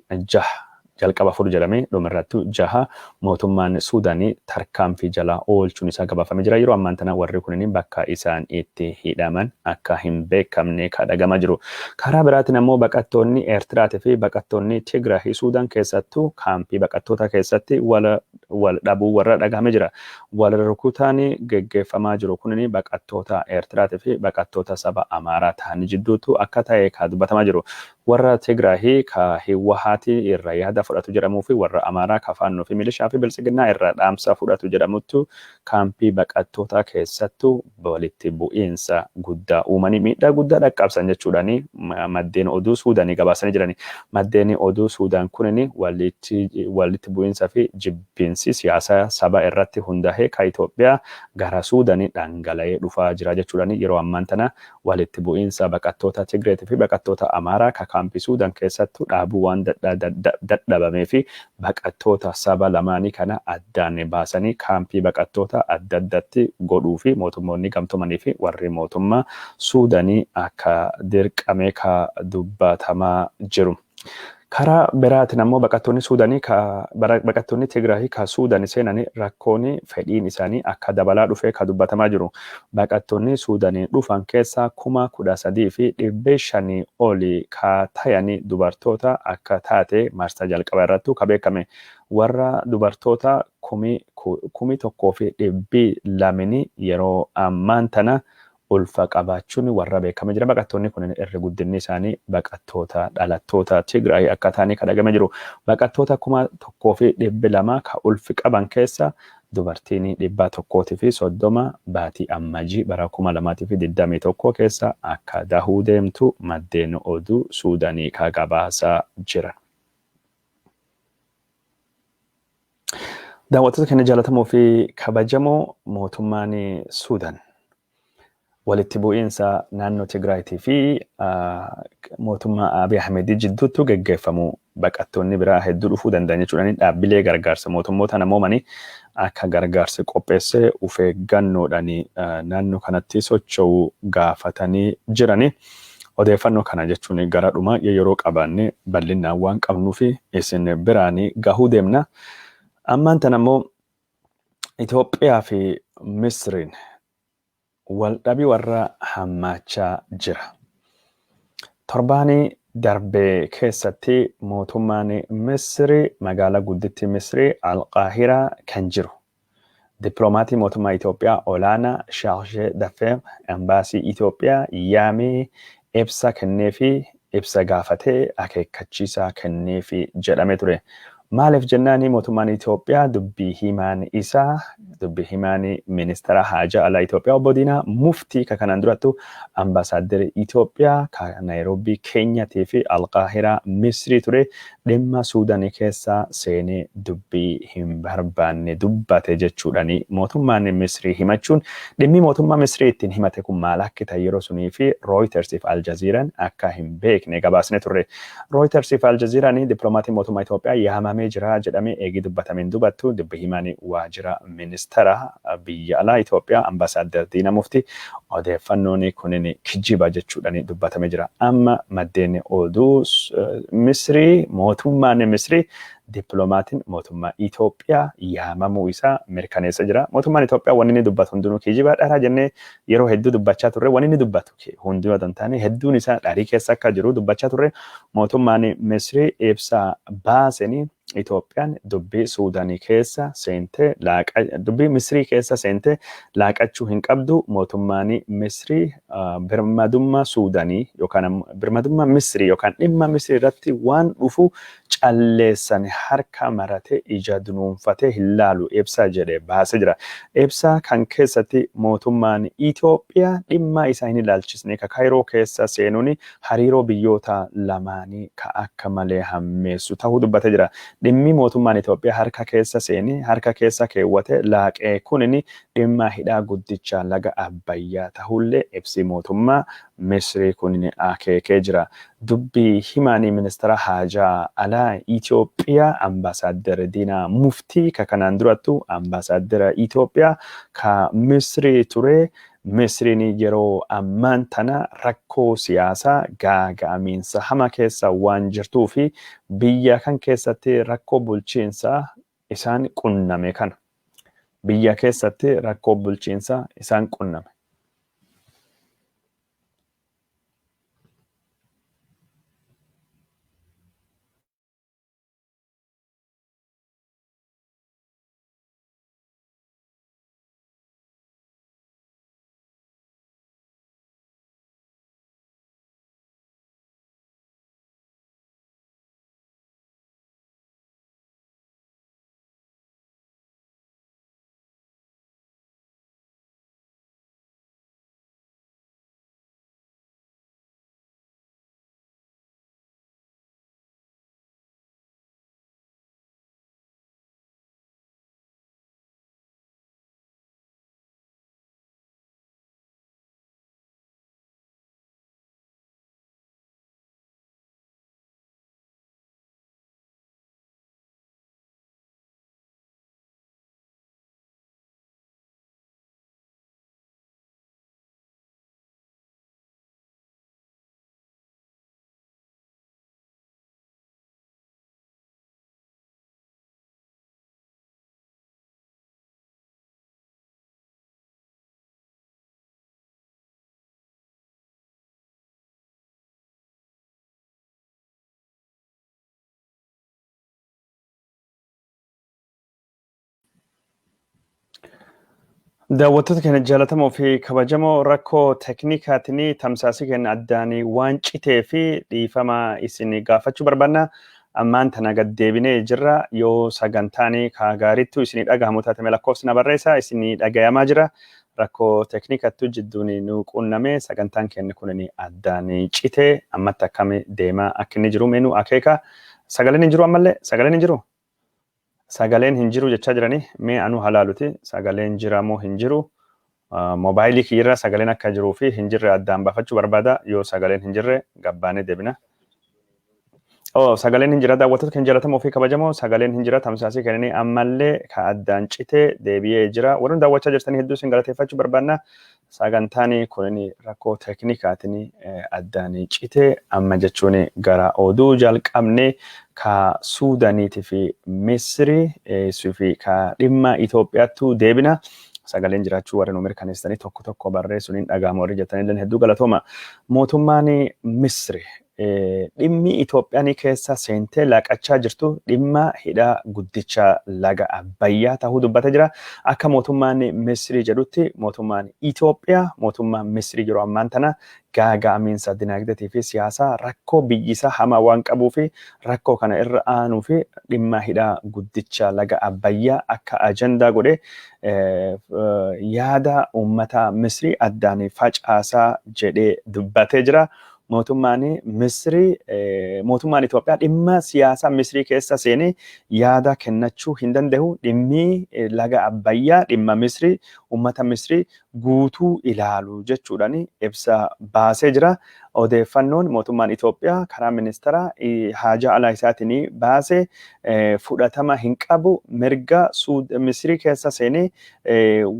jalqaba 4 jedhamee dhumarrattu 6 mootummaan Suudaanii tarkaanfii jala oolchuun isaa gabaafamee jira. Yeroo ammaan tana warri kunniin bakka isaan itti hidhaman akka hin beekamne kadhagamaa jiru. Karaa biraatiin ammoo baqattoonni Eertiraatii fi baqattoonni Tigraay Suudaan keessattuu kaampii baqattoota keessatti wal dhabuu warra dhagahamee jira. Wal rukutaan geggeeffamaa jiru kunniin baqattoota Eertiraatii fi baqattoota saba Amaaraa ta'an jidduutti akka ta'e kan dubbatamaa jiru. Warra Tigraay ka Hiwaati irraa yaada fudhatu jedhamuu fi warra Amaaraa ka faannoo fi milishaa fi bilisiginnaa irraa dhaamsa fudhatu jedhamutti kaampii baqattoota keessattuu walitti bu'iinsa guddaa uumanii miidhaa guddaa dhaqqabsan jechuudhaani maddeen oduu Suudaanii gabaasanii jirani. Maddeen oduu Suudaan kunniin walitti bu'iinsa fi jibbiinsi siyaasaa saba irratti hundaa'ee ka Itoophiyaa gara Suudaanii dhangala'ee dhufaa jira jechuudhaani yeroo ammaan tana walitti bu'iinsa baqattoota Tigraatii fi baqattoota Amaaraa ka kaampii Suudaan keessattuu dhaabuu waan dadhabamee fi baqattoota saba lamaanii kana addaan baasanii kaampii baqattoota adda addatti godhuu fi mootummoonni gamtoomanii fi warri mootummaa Suudaanii akka dirqamee ka dubbatamaa jiru. Karaa biraatiin ammoo baqattoonni Suudaanii baqattoonni Tigraay ka Suudaanii seenanii rakkoon fedhiin isaanii akka dabalaa dhufee ka dubbatamaa jiru. Baqattoonni Suudaanii dhufan keessaa 13,500 olii ka ta'anii dubartoota akka taate marsaa jalqaba irrattu ka beekame. Warra dubartoota 1,200 yeroo ammaan tana ulfa qabaachuun warra beekame jira. Baqattoonni kun irri guddinni isaanii baqattoota dhalattoota Tigraay akka ta'anii kadhagame jiru. Baqattoota 1,200 ka ulfi qaban keessa dubartiin 130 baatii ammajii bara 2021 keessa akka dahuu deemtu maddeen oduu Suudaanii ka gabaasaa jiran. Daawwattoota keenya jaallatamoo fi kabajamoo mootummaan Suudaan walitti bu'iinsa naannoo Tigraayitii fi mootummaa Abiy Ahmed jidduutti geggeeffamu baqattoonni biraa hedduu dhufuu danda'an jechuudhaan dhaabbilee gargaarsa mootummoota namoomanii akka gargaarsi qopheessee of eeggannoodhaan naannoo kanatti socho'uu gaafatanii jirani. Odeeffannoo kana jechuun gara dhuma yeroo qabaanne bal'inaan waan qabnuu fi isin biraan gahuu deemna. Ammaan tan ammoo Itoophiyaa fi Misriin waldhabii warra hammaachaa jira. Torbaanii darbee keessatti mootummaan Misri magaalaa guddittii Misri Alqaahiraa kan jiru. Dippiloomatii mootummaa Itoophiyaa olaanaa Shaarshee Daffeer embaasii Itoophiyaa yaamee ibsa kenneefi ibsa gaafatee akeekkachiisaa kenneefi jedhame ture. Maaliif jennaani mootummaan Itoophiyaa dubbii himaan ministeera haajaa alaa Itoophiyaa obbo Diinaa Muftii kanaan durattu ambaasaaddarri Itoophiyaa kan Naayiroobii Keenyaatii fi Alqaahiraa Misrii ture dhimma Suudaanii keessaa seenee dubbii hin barbaanne dubbate jechuudhaani mootummaan Misrii himachuun dhimmi mootummaa Misrii ittiin himate kun maal akka ta'e yeroo sunii fi Reuters fi Aljazeeraan akka hin beekne gabaasne turre. Reuters fi Aljazeeraan dippiloomatii mootummaa Itoophiyaa yaamamee jira jedhamee eegi dubbatameen dubattu dubbii himaan waajjira ministeera biyya alaa Itoophiyaa ambaasaadder Diinaa Muftii odeeffannoon kunin kijiba jechuudhaan dubbatamee jira. Amma maddeen oduu Misrii mootummaan Misrii dippiloomatiin mootummaa Itoophiyaa yaamamuu isaa mirkaneessa jira. Mootummaan Itoophiyaa wanni inni dubbatu hundinuu kijiba dharaa jennee yeroo hedduu dubbachaa turre wanni inni dubbatu hundinuu otoo hin taane hedduun isaa dharii keessa akka jiru dubbachaa turre mootummaan Misrii ibsa baasanii Itoophiyaan dubbii Suudaanii keessa seentee dubbii Misrii keessa seentee laaqachuu hin qabdu. Mootummaan Misrii birmadummaa Suudaanii yookaan birmadummaa Misrii yookaan dhimma Misrii irratti waan dhufu calleessan harka maratee ija dunuunfatee hin laalu ibsa jedhee baasee jira. Ibsa kan keessatti mootummaan Itoophiyaa dhimma isaa hin ilaalchisne ka Kaayiroo keessa seenuun hariiroo biyyoota lamaanii ka akka malee hammeessu ta'uu dubbatee jira. Dhimmi mootummaan Itoophiyaa harka keessa seenee harka keessa keewwate laaqee kunin dhimma hidhaa guddichaa laga Abbayyaa ta'ullee ibsi mootummaa Misrii kunin akeekee jira. Dubbii himaanii ministeera haajaa alaa Itoophiyaa ambaasaadder Diinaa Muftii ka kanaan durattu ambaasaadder Itoophiyaa ka Misrii ture. Misriin yeroo ammaan tana rakkoo siyaasaa gaaga'amiinsa hama keessa waan jirtuu fi biyya kan keessatti rakkoo bulchiinsaa isaan qunname kana. Biyya keessatti rakkoo bulchiinsaa isaan qunname. Daawwattoota keenya jaallatamoo fi kabajamoo rakkoo teeknikaatiin tamsaasii keenya addaan waan citee fi dhiifama isin gaafachuu barbaanna. Ammaan tana gad deebinee jirra. Yoo sagantaan gaariittu isin dhagahamu taate lakkoofsi na barreessaa isin dhagayamaa jira. Rakkoo teeknikaattu jidduun nu quunname sagantaan keenya kun addaan citee ammatti akkami deemaa akka inni jiru meenuu akeeka. Sagaleen hin jiru ammallee sagaleen hin jiru. Sagaleen hin jiru jechaa jiranii mee anu halaaluti sagaleen jiramoo hin jiru moobaayilii kiyyirra sagaleen akka jiruu fi hin jirre addaan baafachuu barbaada yoo sagaleen hin jirre gabbaanee deebina. Sagaleen hin jira daawwattoota keenya jaallatamoo fi kabajamoo sagaleen hin jira tamsaasii kennanii ammallee ka addaan citee deebi'ee jira warreen daawwachaa jirtanii hedduu isin galateeffachuu barbaanna. Sagantaan kun rakkoo teeknikaatiin addaan citee amma jechuun gara oduu jalqabnee ka Suudaaniitii fi Misrii fi ka dhimma Itoophiyaattu deebina. Sagaleen jiraachuu warreen mirkaneessanii tokko tokko barreessuun hin dhagahamu warri jettanii hedduu galatooma. Mootummaan Misrii dhimmi Itoophiyaan keessa seentee laqachaa jirtu dhimma hidha guddicha laga Abbayyaa ta'uu dubbatee jira. Akka mootummaan Misrii jedhutti mootummaan Itoophiyaa mootummaan Misrii yeroo ammaan tana gaaga'amiinsa dinagdeetii fi siyaasaa rakkoo biyyisaa hamaa waan qabuu fi rakkoo kana irra aanuu fi dhimma hidha guddicha laga Abbayyaa akka ajandaa godhee yaada uummata Misrii addaan facaasaa jedhee dubbatee jira. Mootummaan Misrii mootummaan Itoophiyaa dhimma siyaasaa Misrii keessa seenee yaada kennachuu hin danda'u. Dhimmi laga Abbayyaa dhimma Misrii uummata Misrii guutuu ilaalu jechuudhaan ibsa baasee jira. Odeeffannoon mootummaan Itoophiyaa karaa ministeera haajaa alaa isaatiin baasee fudhatama hin qabu. Mirga Misrii keessa seenee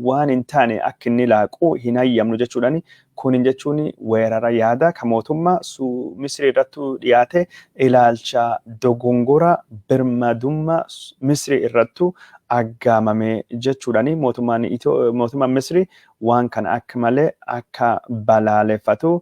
waan hin taane akka inni laaquu hin hayyamnu jechuudhaan kun jechuun weerara yaada kan mootummaa Misrii irratti dhiyaate ilaalcha dogongora birmadummaa Misrii irratti aggaamame jechuudhaan mootummaan Misrii waan kana akka malee akka balaaleffatu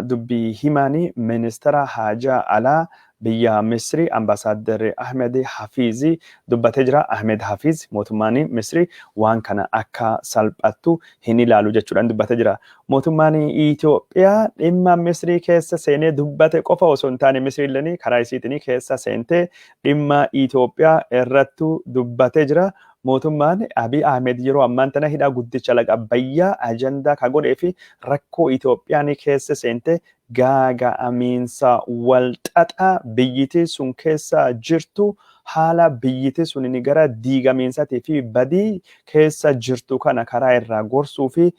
dubbii himaanii ministeera haajaa alaa biyya Misrii ambasaaddar Ahmed Hafiizii dubbatee jira. Ahmed Hafiiz mootummaan Misrii waan kana akka salphattu hin ilaalu jechuudhaan dubbatee jira. Mootummaan Itoophiyaa dhimma Misrii keessa seenee dubbate qofa osoo hin taane Misriillee karaa isiitiin keessa seentee dhimma Itoophiyaa irratti dubbatee jira. Mootummaan Abiy Ahmed yeroo ammaan tana hidha guddicha laga Abbayyaa ajandaa ka godhee fi rakkoo Itoophiyaan keessa seente gaaga'amiinsa walxaxaa biyyittii sun keessa jirtu haala biyyittii sun inni gara diigamiinsaatii fi badii keessa jirtu kana karaa irraa gorsuu fi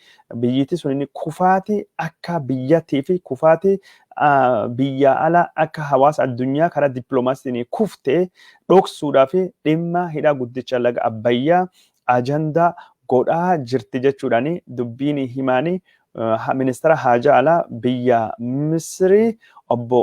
biyyittii sun inni kufaatii akka biyyattii fi kufaatii biyya ala akka hawaasa addunyaa karaa dippiloomaasiitiin kuftee dhoksuudhaa fi dhimma hidha guddicha laga Abbayyaa ajandaa godhaa jirti jechuudhaan dubbiin himaanii ministeera haajaa alaa biyya Misrii obbo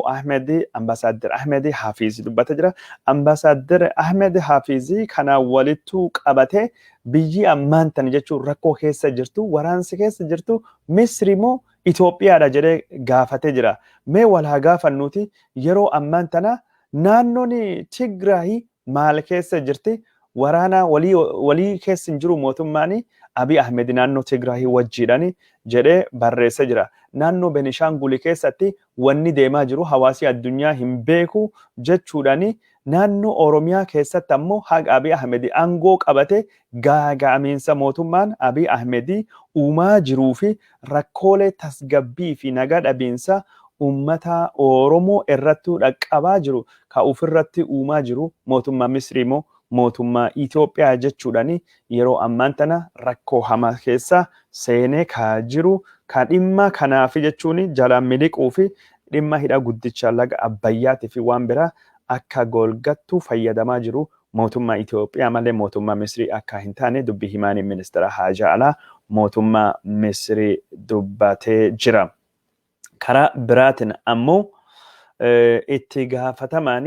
ambasaaddar Ahmed Hafiiz dubbatee jira. Ambasaaddar Ahmed Hafiiz kana walittuu qabatee biyyi ammaan tana jechuun rakkoo keessa jirtu waraansi keessa jirtu Misrii moo Itoophiyaadha jedhee gaafatee jira. Mee wal haa gaafannuuti yeroo ammaan tana naannoon Tigraay maal keessa jirti? Waraana walii keessa hin jiru mootummaan Abiy Ahmed naannoo Tigraay wajjiidhaan jedhee barreessee jira. Naannoo Benishaangul keessatti wanni deemaa jiru hawaasi addunyaa hin beeku jechuudhaan naannoo Oromiyaa keessatti ammoo haga Abiy Ahmed aangoo qabate gaaga'amiinsa mootummaan Abiy Ahmed uumaa jiruu fi rakkoolee tasgabbii fi nagaa dhabiinsa uummata Oromoo irratti dhaqqabaa jiru ka ofirratti uumaa jiru mootummaa Misrii moo mootummaa Itoophiyaa jechuudhaan yeroo ammaan tana rakkoo hamaa keessa seenee ka jiru ka dhimma kanaaf jechuun jalaan miliquu fi dhimma hidha guddicha laga Abbayyaatii fi waan biraa akka golgattu fayyadamaa jiru mootummaa Itoophiyaa malee mootummaa Misrii akka hin taane dubbii himaanii ministeera haajaa alaa mootummaa Misrii dubbatee jira. Karaa biraatiin ammoo itti gaafatamaan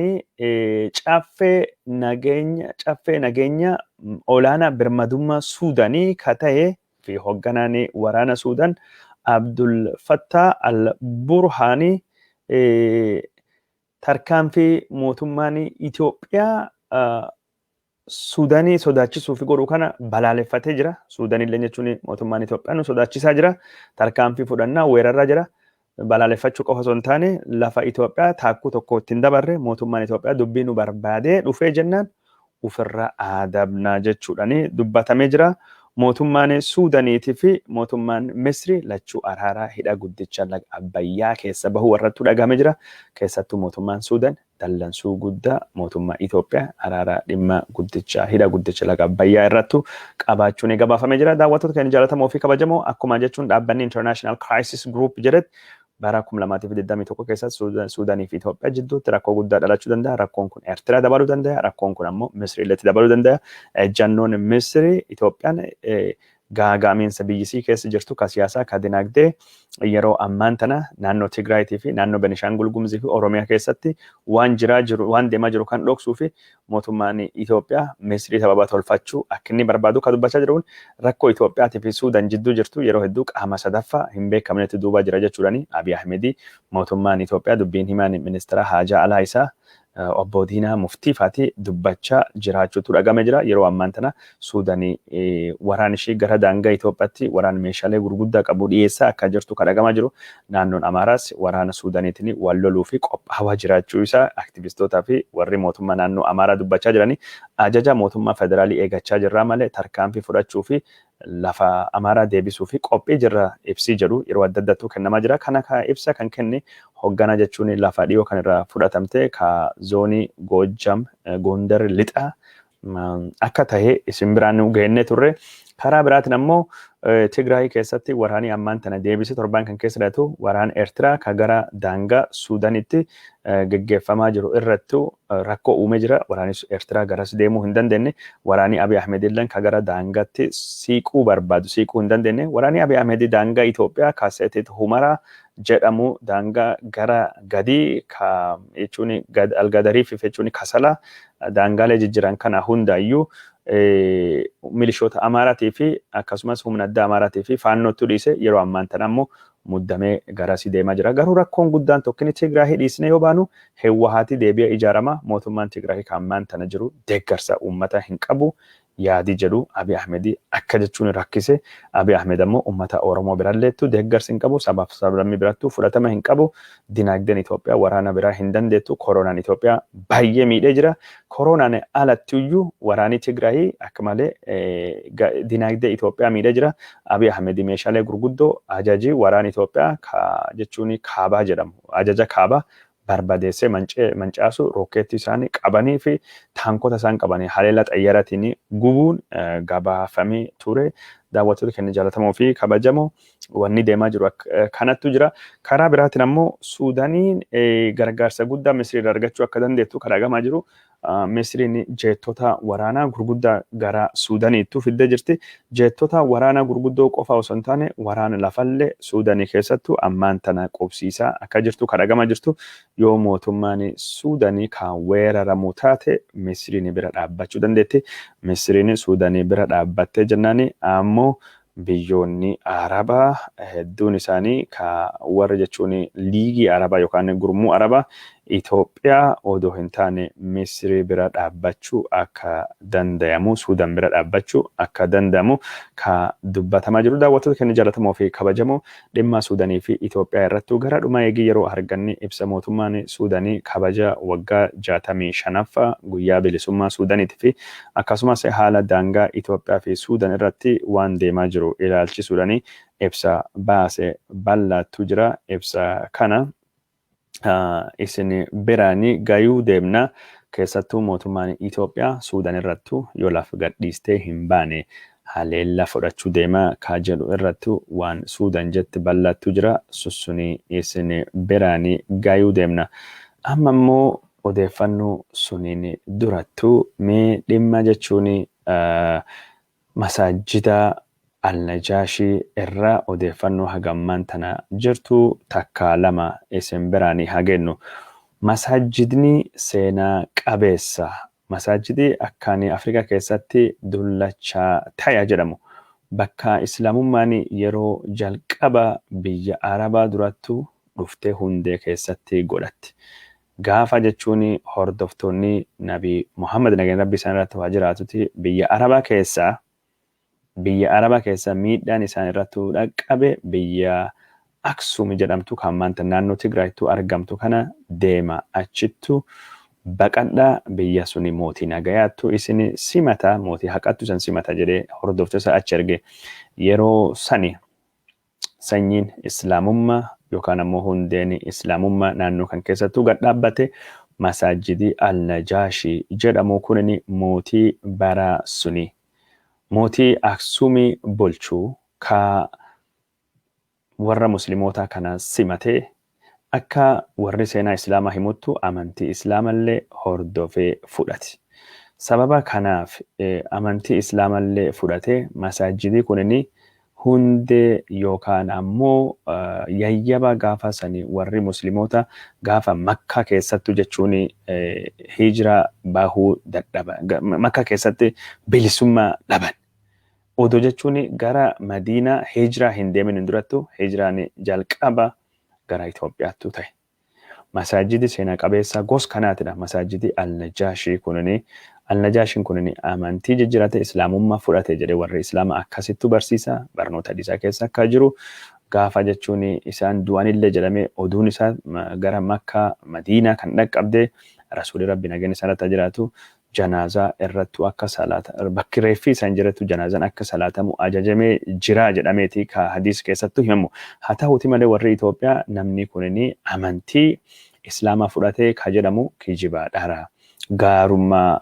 caffee nageenya olaanaa birmadummaa Suudaanii ka ta'e fi hoogganaan waraana Suudaan Abdul Fattah al-Burhaanii tarkaanfii mootummaan Itoophiyaa Suudaanii sodaachisuu fi godhuu kana balaaleffatee jira. Suudaanillee jechuun mootummaan Itoophiyaa nu sodaachisaa jira. Tarkaanfii fudhannaa weerarraa jira. Balaaleffachuu qofa osoo hin taane lafa Itoophiyaa taakkuu tokko ittiin dabarre mootummaan Itoophiyaa dubbii nu barbaadee dhufee jennaan ofirra aadabnaa jechuudhaan dubbatamee jira. Mootummaan Suudaaniitii fi mootummaan Misrii lachuu araaraa hidha guddicha laga Abbayyaa keessa bahuu warrattuu dhagamee jira. Keessattuu mootummaan Suudaan dallansuu guddaa mootummaa Itoophiyaa araaraa dhimma guddicha hidha guddicha laga Abbayyaa irrattu qabaachuun gabaafamee jira. Daawwattoota keenya jaallatamoo fi kabajamoo akkuma jechuun dhaabbanni International Crisis Group jedhetti bara 2021 keessatti Suudaanii fi Itoophiyaa jidduutti rakkoo guddaa dhalachuu danda'a. Rakkoon kun Eertiraa dabaluu danda'a. Rakkoon kun ammoo Misriiletti dabaluu danda'a. Ejjannoon Misrii Itoophiyaan gaaga'amiinsa biyyisii keessa jirtu ka siyaasaa ka dinagdee yeroo ammaan tana naannoo Tigraayitii fi naannoo Benishaangul Gumuzii fi Oromiyaa keessatti waan deemaa jiru kan dhoksuu fi mootummaan Itoophiyaa Misrii sababa tolfachuu akka inni barbaadu ka dubbachaa jiruun rakkoo Itoophiyaatii fi Suudaan jidduu jirtu yeroo hedduu qaama sadaffaa hin beekamnetti duuba jira jechuudhaani Abiy Ahmedii mootummaan Itoophiyaa dubbiin himaan ministeera haajaa alaa isaa obbo Diinaa Muftii faati dubbachaa jiraachuutu dhagame jira. Yeroo ammaan tana Suudaanii waraan ishee gara daangaa Itoophiyaatti waraan meeshaalee gurguddaa qabu dhiyeessaa akka jirtu kan dhagamaa jiru. Naannoon Amaaraas waraana Suudaaniitiin wal loluu fi qophaa'aa jiraachuu isaa aktivistootaa fi warri mootummaa naannoo Amaaraa dubbachaa jiranii ajaja mootummaa federaalii eegachaa jirraa malee tarkaanfii fudhachuu fi lafa Amaaraa deebisuu fi qophii jirra ibsii jedhu yeroo adda addaatu kennamaa jira. Kana ibsa kan kenne hoggana jechuun lafa dhiyoo kan irraa fudhatamte ka zoonii Goojjam Gondar Lixaa akka ta'e isin biraan geenne turre. Karaa biraatiin ammoo Tigraay keessatti waraanii ammaan tana deebisee torbaan kan keessa dhatu waraan Eertiraa ka gara daangaa Suudaanitti geggeeffamaa jiru irrattu rakkoo uumee jira. Waraanii Eertiraa garas deemuu hin dandeenye. Waraanii Abiy Ahmed illee ka gara daangaatti siiquu barbaadu siiquu hin dandeenye. Waraanii Abiy Ahmed daangaa Itoophiyaa kaaseetitti Humaraa jedhamu daangaa gara gadii ka jechuun algadarii fi jechuun kasala daangaalee jijjiiran kana hundaayyuu milishoota Amaaraatii fi akkasumas humna addaa Amaaraatii fi faannootu dhiise yeroo ammaan tana ammoo muddamee garasii deemaa jira. Garuu rakkoon guddaan tokkini Tigraahii dhiisne yoo baanu Hewwahaati deebi'ee ijaarama. Mootummaan Tigraahii kan ammaan tana jiru deeggarsa uummata hin qabu. Yaadi jedhu Abiy Ahmed akka jechuun rakkise. Abiy Ahmed ammoo uummata Oromoo biralleettu deeggarsi hin qabu. Sabaaf sablammii birattu fudhatama hin qabu. Dinagdeen Itoophiyaa waraana biraa hin dandeettu. Koronaan Itoophiyaa baay'ee miidhee jira. Koronaan alatti iyyuu waraanii Tigraahii akka malee dinagdee Itoophiyaa miidhee jira. Abiy Ahmed meeshaalee gurguddoo ajajii waraana Itoophiyaa jechuun kaabaa jedhamu. Ajaja kaabaa barbadeessee mancaasu rookeetti isaanii qabanii fi taankota isaan qabanii haleela xayyaaratiin gubuun gabaafamee ture. Daawwattoota keenya jaallatamoo fi kabajamoo wanni deemaa jiru kanattu jira. Karaa biraatiin ammoo Suudaaniin gargaarsa guddaa Misriirraa argachuu akka dandeettu kan dhagamaa jiru. Misriin jeettota waraanaa gurguddaa gara Suudaaniitti fiddee jirti. Jeettota waraanaa gurguddoo qofa osoo hin taane waraana lafallee Suudaanii keessattuu ammaan tana qubsiisaa akka jirtu kan dhagamaa jirtu. Yoo mootummaan Suudaanii kan weeraramu taate Misriin bira dhaabbachuu dandeetti. Misriin Suudaanii bira dhaabbattee jennaani ammoo biyyoonni Arabaa hedduun isaanii ka warra jechuun liigii Arabaa yookaan gurmuu Arabaa Itoophiyaa odoo hin taane Misrii bira dhaabbachuu akka danda'amu Suudaan bira dhaabbachuu akka danda'amu ka dubbatamaa jiru. Daawwattoota keenya jaallatamoo fi kabajamoo dhimma Suudaanii fi Itoophiyaa irrattu gara dhuma eegii yeroo arganne ibsa mootummaan Suudaanii kabaja waggaa 65ffaa guyyaa bilisummaa Suudaaniitii fi akkasumas haala daangaa Itoophiyaa fi Suudaan irratti waan deemaa jiru ilaalchisuudhaan ibsa baase bal'aatu jira. Ibsa kana isin biraanii gayuu deemna. Keessattuu mootummaan Itoophiyaa Suudaan irrattu yoo lafa gadhiistee hin baane haleella fudhachuu deema ka jedhu irrattu waan Suudaan jetti bal'aatu jira. Sussuni isin biraanii gayuu deemna. Amma immoo odeeffannoo suniin durattu mee dhimma jechuun masaajida Al-Najaashii irraa odeeffannoo hagammaan tana jirtu takka lama isin biraanii hagennu. Masaajidni seenaa qabeessa. Masaajidii akkaan Afrikaa keessatti dullachaa ta'e jedhamu. Bakka Islaamummaan yeroo jalqaba biyya Arabaa durattu dhuftee hundee keessatti godhatti. Gaafa jechuun hordoftoonni Nabii Muhammad nagaan Rabbi isaan irratti waa jiraatuti biyya Arabaa keessa miidhaan isaan irratti dhaqqabe biyya Aksum jedhamtu kan maanta naannoo Tigraayittuu argamtu kana deema achittu baqadhaa biyya suni mootii nagayaattu isin simata mootii haqattu san simata jedhee hordoftoota achi erge yeroo sani sanyiin islaamummaa yookaan ammoo hundeen islaamummaa naannoo kan keessattuu gad dhaabbate masaajidii al-Najaashii jedhamu kunin mootii bara suni mootii Aksumii bulchuu ka warra musliimoota kana simatee akka warri seenaa islaamaa himuttu amantii islaamallee hordofee fudhate. Sababa kanaaf amantii islaamallee fudhatee masaajidii kunin hundee yookaan ammoo yayyaba gaafa sanii warri musliimoota gaafa Makkaa keessattu jechuun hijiraa bahuu dadhaban Makkaa keessatti bilisummaa dhaban. Oduu jechuun gara Madiinaa hijiraa hin deemin durattu hijiraan jalqaba gara Itoophiyaattu ta'e. Masaajidi seenaa qabeessa gos kanaatidha. Masaajidi al-Najaashii kunini al-Najaashiin kunini amantii jijjiirate islaamummaa fudhate jedhee warri islaama akkasittu barsiisa. Barnoota isaa keessa akka jiru gaafa jechuun isaan du'anillee jedhamee oduun isaa gara Makkaa Madiinaa kan dhaqqabde rasuulli Rabbi nagaan isaanitti jiraatu janaazaa irrattu akka salaata bakki reeffi isaan jiratu janaazaan akka salaatamu ajajamee jira jedhameeti ka hadiis keessattu himamu. Haa ta'uuti malee warri Itoophiyaa namni kunini amantii islaamaa fudhatee ka jedhamu kijibaadha. Gaarummaa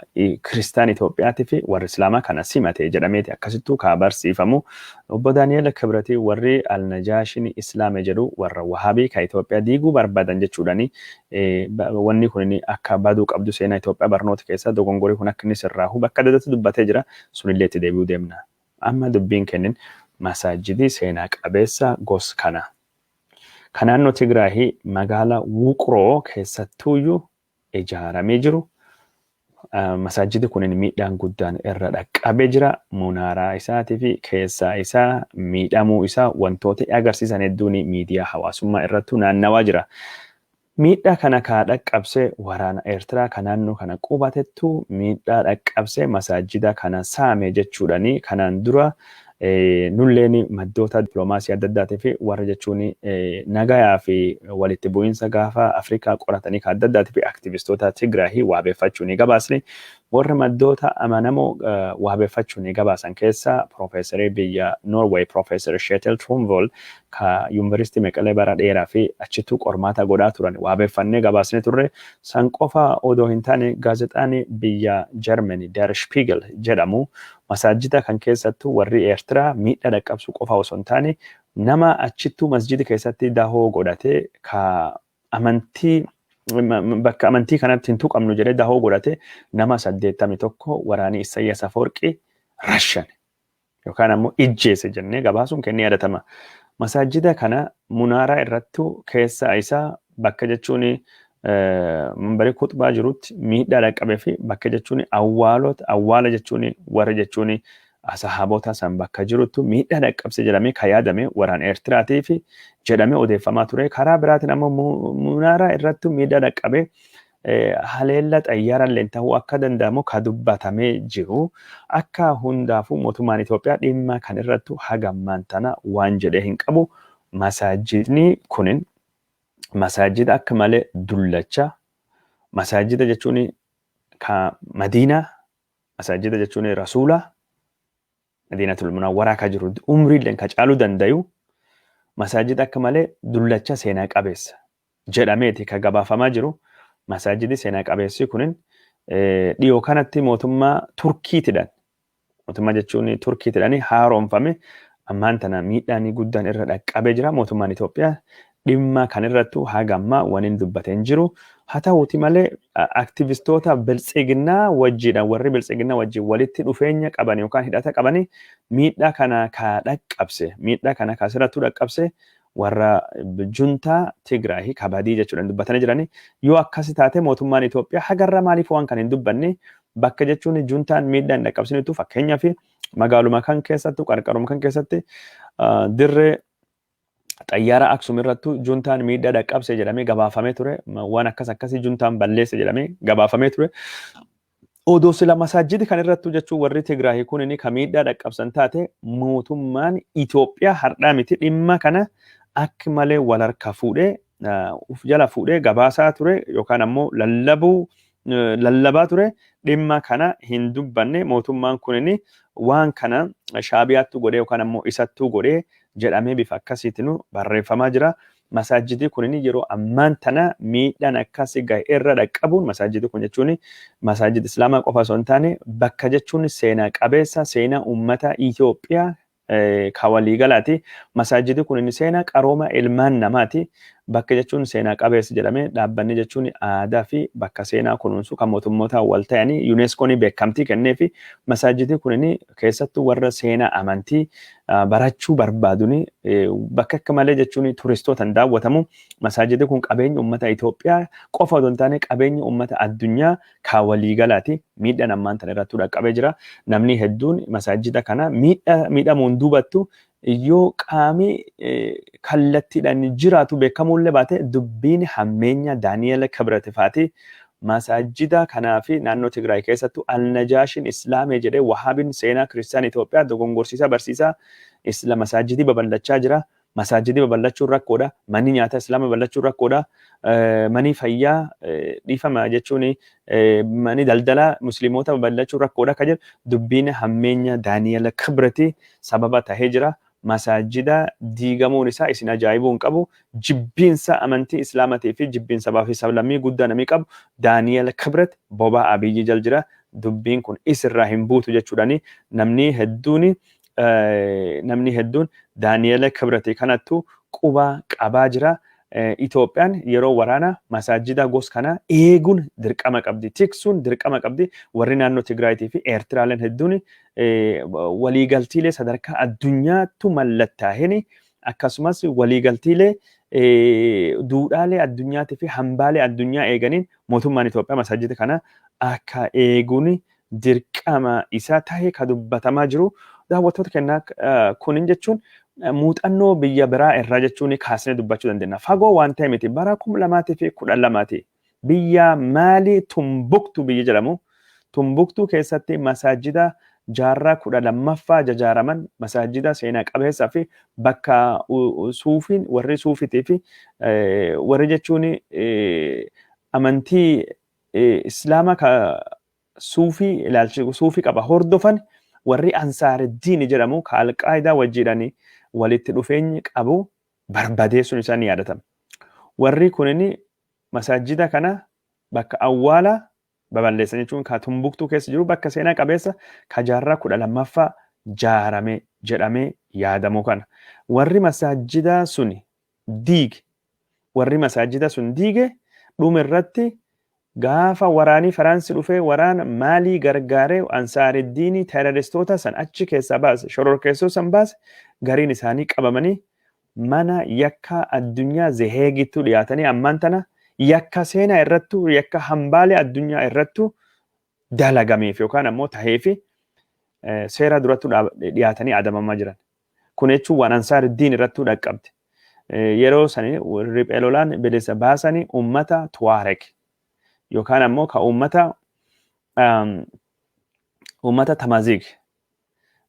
Kiristaan Itoophiyaati fi warri islaamaa kana simatee jedhameeti akkasittuu ka barsiifamu. Obbo Daani'eel Kibratii warri al-Najaashiin islaame jedhu warra Wahaabii ka Itoophiyaa diiguu barbaadan jechuudhani wanni kun akka baduu qabdu seenaa Itoophiyaa barnoota keessa dogongorii kun akka inni sirraahu bakka dadatti dubbatee jira sunillee itti deebi'uu deemna. Amma dubbiin kennin masaajidii seenaa qabeessa gos kana. Kan naannoo Tigraahii magaalaa Wuqroo keessattuuyyuu ijaaramee jiru. Masaajidi kunin miidhaan guddaan irra dhaqqabee jira. Munaaraa isaatii fi keessaa isaa miidhamuu isaa wantoota agarsiisan hedduun miidiyaa hawaasummaa irrattu naannawaa jira. Miidhaa kana ka dhaqqabsee waraana Eertiraa kan naannoo kana qubatettu miidhaa dhaqqabsee masaajida kana saame jechuudhani kanaan dura nulleen maddoota dippiloomaasii adda addaatii fi warra jechuun nagayaa fi walitti bu'iinsa gaafa Afrikaa qoratanii kan adda addaatii fi aktivistoota Tigraahii waabeeffachuu ni gabaasne. Warra maddoota amanamoo waabeeffachuu ni gabaasan keessa Profeesarii biyya Norway Profeesar Sheetel Trumvoll ka Yuunivarsiitii Meqalee bara dheeraa fi achittuu qormaata godhaa turan waabeeffannee gabaasne turre. San qofa odoo hin taane gaazexaan biyya Germany Der Spiegel jedhamu masaajida kan keessattuu warri Eertiraa miidhaa dhaqqabsu qofa osoo hin taane nama achittuu masjida keessatti dahoo godhatee ka amantii bakka amantii kanatti hin tuqamnu jedhee dahoo godhatee nama 81 waraanii Isaayyaas Afoorqii rashan yookaan ammoo ijjeese jennee gabaasuun kennee yaadatama. Masaajida kana munaaraa irrattu keessa isaa bakka jechuun manbari kutbaa jirutti miidhaa dhaqqabee fi bakka jechuun awwaala jechuun warra jechuun sahaabota san bakka jiruttu miidhaa dhaqqabse jedhamee ka yaadame waraan Eertiraatii fi jedhamee odeeffamaa ture. Karaa biraatiin ammoo munaaraa irrattu miidhaa dhaqqabee haleella xayyaaraan ta'uu akka danda'amu ka dubbatamee jiru. Akka hundaafuu mootummaan Itoophiyaa dhimma kan irrattu hagammaan tana waan jedhee hin qabu. Masaajidni kunin masaajida akka malee dullacha. Masaajida jechuun ka Madiinaa, masaajida jechuun Rasuulaa. Madiinatul Munawwaraa ka jiru umriilleen ka caaluu dandayu masaajida akka malee dullacha seenaa qabeessa jedhameeti ka gabaafamaa jiru. Masaajidi seenaa qabeessi kunin dhiyoo kanatti mootummaa Turkiitidhaan mootummaa jechuun Turkiitidhaan haaroomfame ammaan tana miidhaan guddaan irra dhaqqabee jira. Mootummaan Itoophiyaa dhimma kan irrattu hagammaa waniin dubbateen jiru. Haa ta'uuti malee aktivistoota biltsiginnaa wajjiidhaan warri biltsiginnaa wajjiin walitti dhufeenya qaban yookaan hidhata qabanii miidhaa kana ka dhaqqabse miidhaa kana ka asirrattu dhaqqabse warra juntaa Tigraahii kabadii jechuudhaan dubbatanii jiranii. Yoo akkasi taate mootummaan Itoophiyaa hagarra maaliif waan kan hin dubbanne bakka jechuun juntaan miidhaa hin dhaqqabsinitu fakkeenyaaf magaaluma kan keessattu qarqaruma kan keessatti dirree xayyaara Aksum irrattu juntaan miidhaa dhaqqabse jedhamee gabaafamee ture. Waan akkasii juntaan balleesse jedhamee gabaafamee ture. Odoo sila masaajidi kan irrattu jechuun warri Tigraay kun inni kan miidhaa dhaqqabsan taate mootummaan Itoophiyaa har'aa miti dhimma kana akka malee wal harka fuudhee uf jala fuudhee gabaasaa ture yookaan ammoo lallabaa ture dhimma kana hin dubbanne mootummaan kun inni waan kana shaabiyaattu godhee yookaan ammoo isattuu godhee jedhamee bifa akkasiitiin barreeffamaa jira. Masaajidii kun yeroo ammaan tana miidhaan akkasii ga'e irra dhaqqabuun masaajidii kun jechuun masaajida Islaamaa qofa osoo hin taane bakka jechuun seenaa qabeessa seenaa uummata Itoophiyaa ka waliigalaati. Masaajidii kun seenaa qarooma ilmaan namaati. Bakka jechuun seenaa qabeessa jedhamee dhaabbanni jechuun aadaa fi bakka seenaa kunuunsu kan mootummootaan wal ta'anii yuuneskoon beekamtii kennee fi masaajidii kun keessattuu warra seenaa amantii barachuu barbaaduni bakka akka malee jechuun turistootaan daawwatamu. Masaajidii kun qabeenya uummata Itoophiyaa qofa osoo hin taane qabeenya uummata addunyaa ka waliigalaati. Miidhaan ammaan tana irratti dhaqqabee jira. Namni hedduun masaajida kana miidhamuun duubattu yoo qaami kallattiidhaan jiraatu beekamullee baate dubbiin hammeenya Daani'eel Kibraatifaati. Masaajida kanaa fi naannoo Tigraay keessattuu Alnajaashiin Islaamee jedhee Wahaabiin seenaa Kiristaanaa Itoophiyaa dogongorsiisaa barsiisaa masaajidii babal'achaa jira. Masaajidii babal'achuun rakkoodha. Manni nyaataa Islaamaa babal'achuun rakkoodha. Mani fayyaa dhiifama jechuun mani daldalaa Musliimoota babal'achuun rakkoodha kan jedhu dubbiin hammeenya Daani'eel Kibraati sababa tahee jira. Masaajida diigamuun isaa isin ajaa'ibuu hin qabu. Jibbiinsa amantii Islaamaatii fi jibbiinsa sabaa fi sablammii guddaa namni qabu Daani'eel Kibraat bobaa Abiyyi jal jira. Dubbiin kun isirraa hin buutu jechuudhaani namni hedduun Daani'eel Kibraat kanattu quba qabaa jira. Itoophiyaan yeroo waraana masaajida gos kana eeguun dirqama qabdi. Tiksuun dirqama qabdi. Warri naannoo Tigraayitii fi Eertiraaleen hedduun waliigaltiilee sadarkaa addunyaattu mallattaa'een akkasumas waliigaltiilee duudhaalee addunyaatii fi hambaalee addunyaa eeganiin mootummaan Itoophiyaa masaajida kana akka eeguun dirqama isaa ta'ee kan dubbatamaa jiru. Daawwattoota keenyaa kunin jechuun muuxannoo biyya biraa irraa jechuun kaasnee dubbachuu dandeenya. Fagoo waan ta'e miti bara 2012 biyya Maalii Tumbuktu biyya jedhamu. Tumbuktu keessatti masaajida jaarraa 12ffaa jajaaraman masaajida seenaa qabeessaa fi bakka suufiin warri suufiitii fi warri jechuun amantii Islaamaa ka suufii ilaalchi suufii qaba hordofan warri Ansaariddiin jedhamu ka Alqaayidaa wajjiidhaan walitti dhufeenyi qabu barbadeessuun isaa ni yaadatama. Warri kunin masaajida kana bakka awwaala babal'eessan jechuun ka Tumbuktuu keessa jiru bakka seenaa qabeessa ka jaarraa 12ffaa jaarame jedhamee yaadamu kana. Warri masaajida sun diige dhuma irratti gaafa waraanii Faraansi dhufee waraana Maalii gargaaree Ansaariddiin terroristoota san achi keessaa baase shororkeessoo san baase gariin isaanii qabamanii mana yakka addunyaa Zeheegittu dhiyaatanii ammaan tana yakka seenaa irrattu yakka hambaalee addunyaa irrattu dalagameef yookaan ammoo taheef seera durattu dhiyaatanii adamamaa jiran. Kun jechuun waan Ansaariddiin irrattu dhaqqabde. Yeroo sanii riphee lolaan bilisa baasanii uummata Tuwaareg yookaan ammoo ka uummata Tamaziig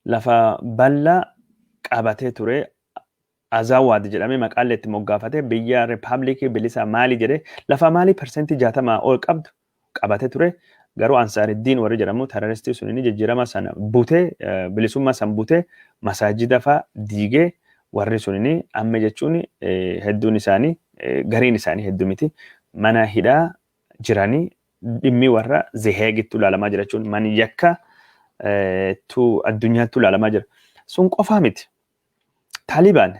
lafa bal'aa qabatee ture Azawaad jedhamee maqaan itti moggaafatee biyya Rippaabilikii bilisa Maalii jedhee lafa Maalii persentii 60 ol qabdu qabatee ture. Garuu Ansaariddiin warri jedhamu terroristii sun jijjiirama sana butee bilisummaa san butee masaajida fa'aa diigee warri sun amma jechuun hedduun isaanii gariin isaanii hedduu miti mana hidhaa jiranii dhimmi warra Zeheegittu ilaalamaa jira jechuun mani yakka addunyaattu ilaalamaa jira. Sun qofaa miti. Taalibaan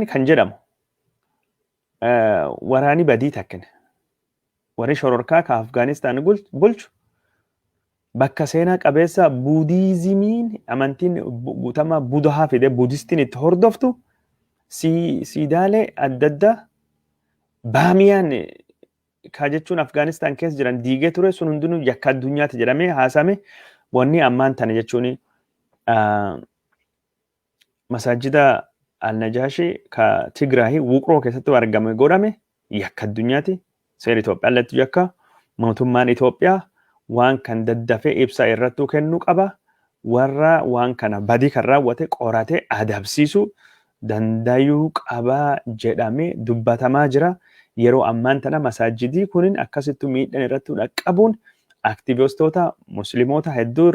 kan jedhamu waraani badii takkine. Warri shororkaa ka Afgaanistaan bulchu bakka seenaa qabeessa Buudizimiin amantiin guutamaa Budahaa fide Buudistiin itti hordoftu siidaalee adda addaa Baamiyaan ka jechuun Afgaanistaan keessa jiran diigee ture sun hundinuu yakka addunyaatti jedhamee haasame wanni ammaan tana jechuun masaajida Al-Najaashi ka Tigraahii Wuqroo keessatti argame godhame yakka addunyaati. Seera Itoophiyaalletti yakka. Mootummaan Itoophiyaa waan kan daddafee ibsa irrattuu kennuu qaba. Warra waan kana badii kan raawwate qoratee adabsiisuu dandayuu qabaa jedhamee dubbatamaa jira. Yeroo ammaan tana masaajidii kunin akkasittuu miidhaan irratti dhaqqabuun aktivistoota musliimoota hedduu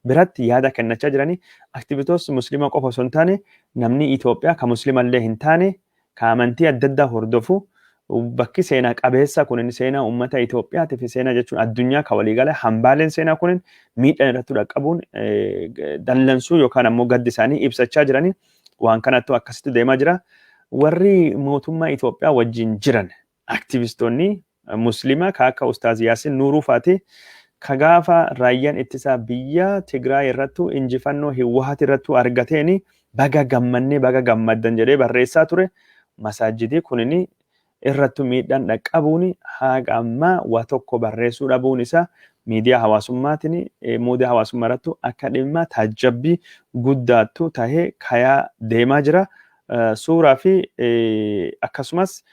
biratti yaada kennachaa jiranii. Aktivistoota musliima qofa osoo hin taane namni Itoophiyaa kan musliimallee hin taane kan amantii adda addaa hordofu bakki seenaa qabeessa kunin seenaa uummata Itoophiyaati fi seenaa jechuun addunyaa kan waliigala hambaaleen seenaa kunin miidhaan irratti dhaqqabuun dallansuu yookaan ammoo gaddi isaanii ibsachaa jiranii. Waan kanattuu akkasitti deemaa jira. Warri mootummaa Itoophiyaa wajjin jiran aktivistoonni musliima kan akka Ustaaz Yaasin Nuuruu faati ka gaafa raayyaan ittisaa biyya Tigraay irrattu injifannoo Hiwaat irrattu argateeni baga gammannee baga gammaddan jedhee barreessaa ture. Masaajidii kunini irrattu miidhaan dhaqqabuuni haga ammaa waa tokko barreessuu dhabuun isaa miidiyaa hawaasummaatiin miidiyaa hawaasummaa irrattu akka dhimma taajjabbii guddaattu tahee kayaa deemaa jira. Suuraa fi akkasumas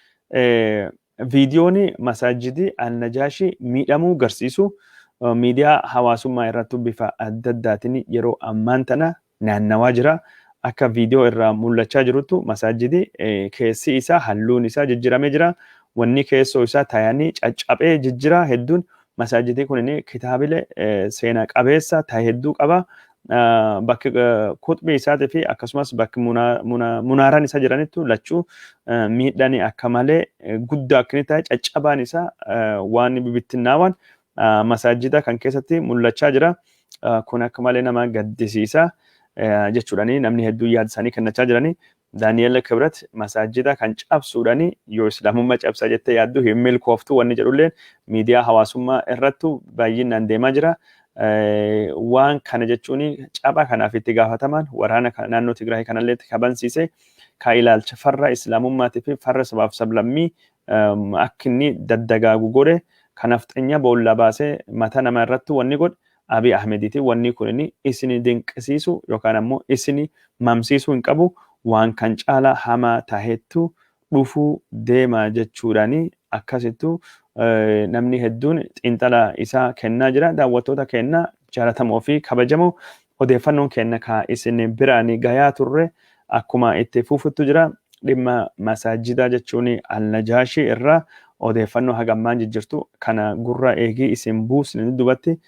viidiyoon masaajidii Al-Najaashi miidhamuu garsiisu miidiyaa hawaasummaa irrattu bifa adda addaatiin yeroo ammaan tana naannawaa jira. Akka viidiyoo irraa mul'achaa jiruttu masaajidii keessi isaa halluun isaa jijjiiramee jira. Wanni keessoo isaa taayanii caccabee jijjiira hedduun. Masaajidii kunin kitaabilee seenaa qabeessa ta'e hedduu qaba. Bakki kutbii isaatii fi akkasumas bakki munaaraan isaa jiranittu lachuu miidhaan akka malee guddaa akka inni ta'e caccabaan isaa waan bibittinnaawwan masaajida kan keessatti mul'achaa jira. Kun akka malee nama gaddisiisa jechuudhaani namni hedduu yaada isaanii kennachaa jiranii. Daani'eel Kibratt masaajida kan cabsuudhaani yoo islaamummaa cabsaa jettee yaaddu hin milkooftu wanni jedhulleen miidiyaa hawaasummaa irrattu baay'inaan deemaa jira. Waan kana jechuun caba kanaaf itti gaafataman waraana naannoo Tigraay kanallee kabansiise ka ilaalcha farra islaamummaatii fi farra sabaaf sablammii akka inni daddagaagu godhe kanaaf xenya boolla baasee mata nama irrattu wanni godhe Abiy Ahmediiti. Wanni kun isin dinqisiisu yookaan ammoo isin mamsiisuu hin qabu. Waan kan caalaa hamaa taheettu dhufuu deema jechuudhaani akkasittu namni hedduun xiinxala isaa kennaa jira. Daawwattoota kennaa jaallatamoo fi kabajamoo odeeffannoon kenna ka isin biraan gayaa turre akkuma itti fufuttu jira. Dhimma masaajidaa jechuun Al-Najaashi irraa odeeffannoo hagammaan jijjirtu kana gurra eegii isin buusni dubatti